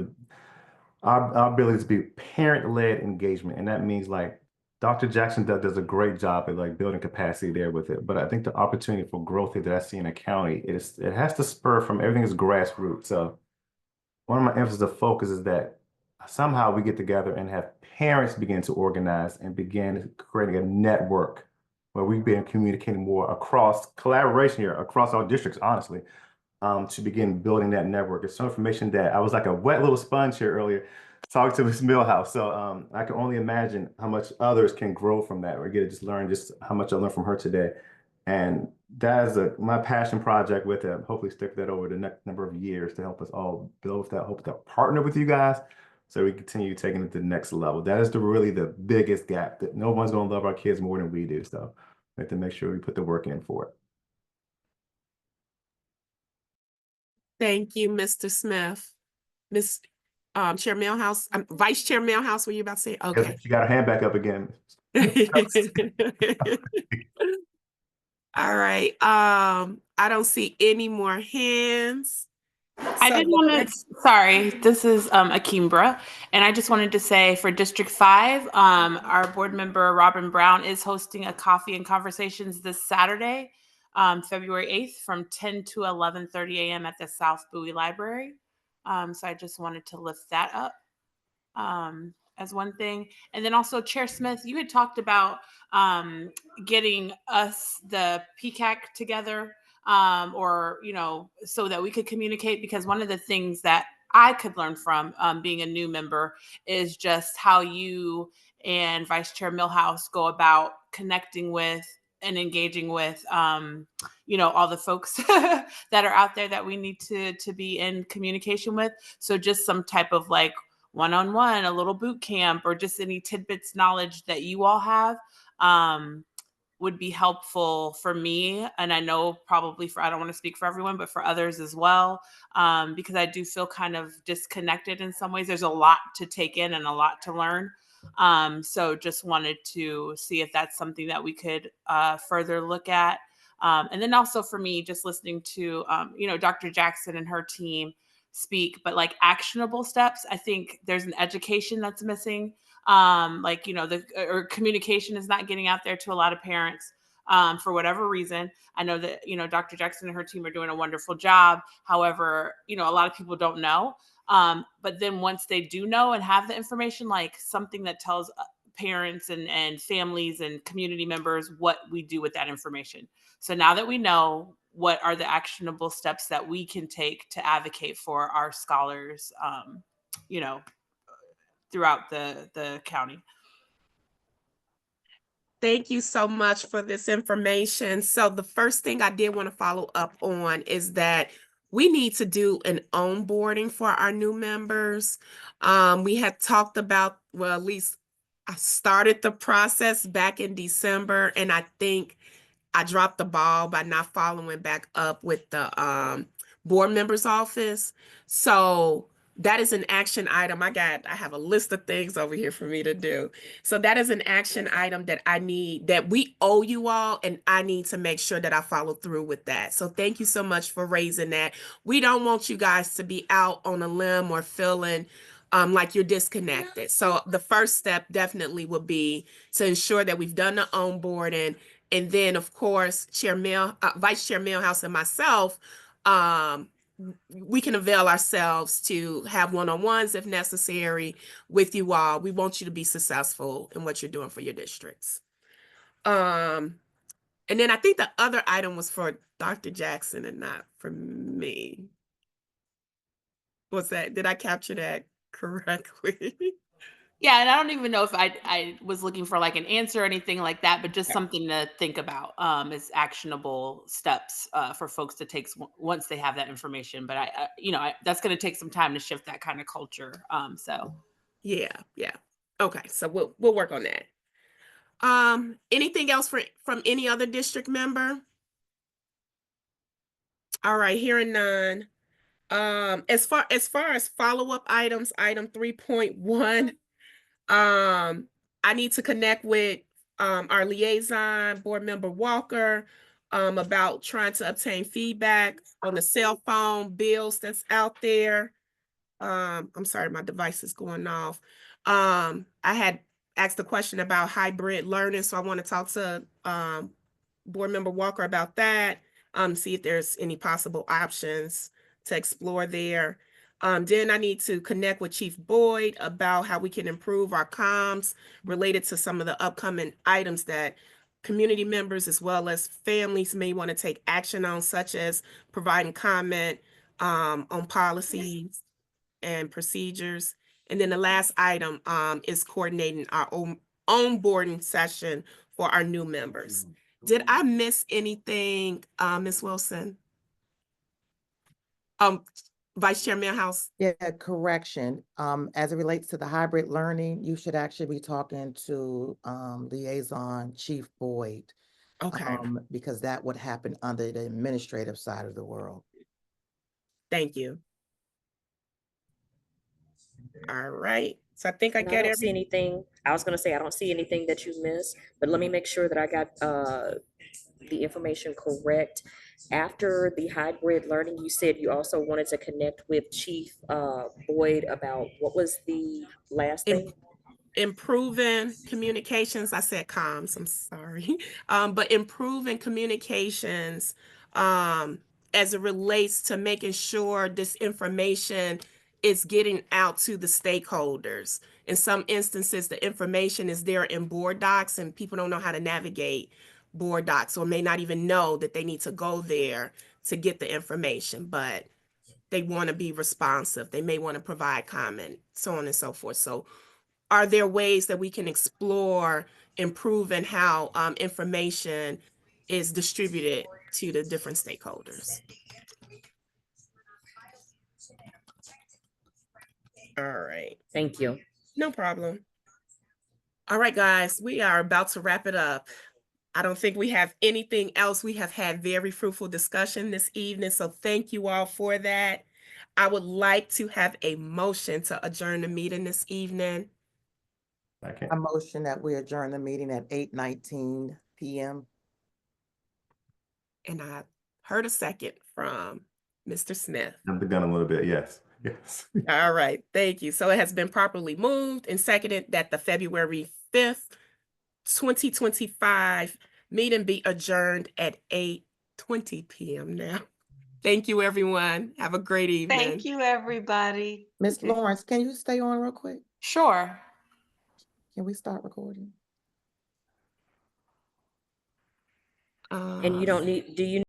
our ability to be parent-led engagement. And that means like Dr. Jackson does a great job at like building capacity there with it. But I think the opportunity for growth that I see in the county it has to spur from everything is grassroots. So one of my emphasis of focus is that somehow we get together and have parents begin to organize and begin creating a network where we've been communicating more across collaboration here, across our districts, honestly, to begin building that network. It's some information that I was like a wet little sponge here earlier, talking to Ms. Millhouse. So I can only imagine how much others can grow from that, or get to just learn just how much I learned from her today. And that is my passion project with it. Hopefully stick that over the next number of years to help us all build that, hope to partner with you guys so we continue taking it to the next level. That is really the biggest gap, that no one's going to love our kids more than we do. So we have to make sure we put the work in for it. Thank you, Mr. Smith. Ms. Chair Millhouse, Vice Chair Millhouse, were you about to say? Okay. She got her hand back up again. All right, I don't see any more hands. I So did the want to, next- sorry, this is Akimbra, and I just wanted to say for District 5, our board member Robin Brown is hosting a coffee and conversations this Saturday, February 8th from 10 to 11:30 a.m. at the South Bowie Library. So I just wanted to lift that up as one thing. And then also Chair Smith, you had talked about getting us the PCAC together or, you know, so that we could communicate, because one of the things that I could learn from being a new member is just how you and Vice Chair Millhouse go about connecting with and engaging with, you know, all the folks that are out there that we need to be in communication with. So just some type of like one-on-one, a little boot camp, or just any tidbits knowledge that you all have would be helpful for me. And I know probably for, I don't want to speak for everyone, but for others as well, because I do feel kind of disconnected in some ways. There's a lot to take in and a lot to learn. So just wanted to see if that's something that we could further look at. And then also for me, just listening to, you know, Dr. Jackson and her team speak, but like actionable steps, I think there's an education that's missing. Like, you know, or communication is not getting out there to a lot of parents for whatever reason. I know that, you know, Dr. Jackson and her team are doing a wonderful job. However, you know, a lot of people don't know. But then once they do know and have the information, like something that tells parents and families and community members what we do with that information. So now that we know, what are the actionable steps that we can take to advocate for our scholars, you know, throughout the county? Thank you so much for this information. So the first thing I did want to follow up on is that we need to do an onboarding for our new members. We had talked about, well, at least I started the process back in December, and I think I dropped the ball by not following back up with the board member's office. So that is an action item. I have a list of things over here for me to do. So that is an action item that I need, that we owe you all, and I need to make sure that I follow through with that. So thank you so much for raising that. We don't want you guys to be out on a limb or feeling like you're disconnected. So the first step definitely would be to ensure that we've done the onboarding. And then, of course, Vice Chair Millhouse and myself, we can avail ourselves to have one-on-ones if necessary with you all. We want you to be successful in what you're doing for your districts. And then I think the other item was for Dr. Jackson and not for me. Was that, did I capture that correctly? Yeah, and I don't even know if I was looking for like an answer or anything like that, but just something to think about as actionable steps for folks to take once they have that information. But you know, that's going to take some time to shift that kind of culture. So yeah. Okay, so we'll work on that. Anything else from any other district member? All right, hearing none. As far as follow-up items, item 3.1, I need to connect with our liaison, board member Walker, about trying to obtain feedback on the cell phone bills that's out there. I'm sorry, my device is going off. I had asked a question about hybrid learning, so I want to talk to board member Walker about that, see if there's any possible options to explore there. Then I need to connect with Chief Boyd about how we can improve our comms related to some of the upcoming items that community members as well as families may want to take action on, such as providing comment on policies and procedures. And then the last item is coordinating our own onboarding session for our new members. Did I miss anything, Ms. Wilson? Vice Chair Millhouse? Yeah, correction. As it relates to the hybrid learning, you should actually be talking to liaison Chief Boyd. Okay. Because that would happen under the administrative side of the world. Thank you. All right. So I think I And I get don't see every, anything, I was gonna say, I don't see anything that you missed, but let me make sure that I got the information correct. After the hybrid learning, you said you also wanted to connect with Chief Boyd about, what was the last Im- thing? improving communications. I said comms, I'm sorry. But improving communications as it relates to making sure this information is getting out to the stakeholders. In some instances, the information is there in board docs and people don't know how to navigate board docs or may not even know that they need to go there to get the information, but they want to be responsive. They may want to provide comment, so on and so forth. So are there ways that we can explore improving how information is distributed to the different stakeholders? All right, Thank you. no problem. All right, guys, we are about to wrap it up. I don't think we have anything else. We have had very fruitful discussion this evening, so thank you all for that. I would like to have a motion to adjourn the meeting this evening. A motion that we adjourn the meeting at 8:19 p.m. And I heard a second from Mr. Smith. I've begun a little bit, yes, yes. All right, thank you. So it has been properly moved and seconded that the February 5th, 2025 meeting be adjourned at 8:20 p.m. now. Thank you, everyone. Have a great evening. Thank you, everybody. Ms. Lawrence, can you stay on real quick? Sure. Can we start recording? And you don't need, do you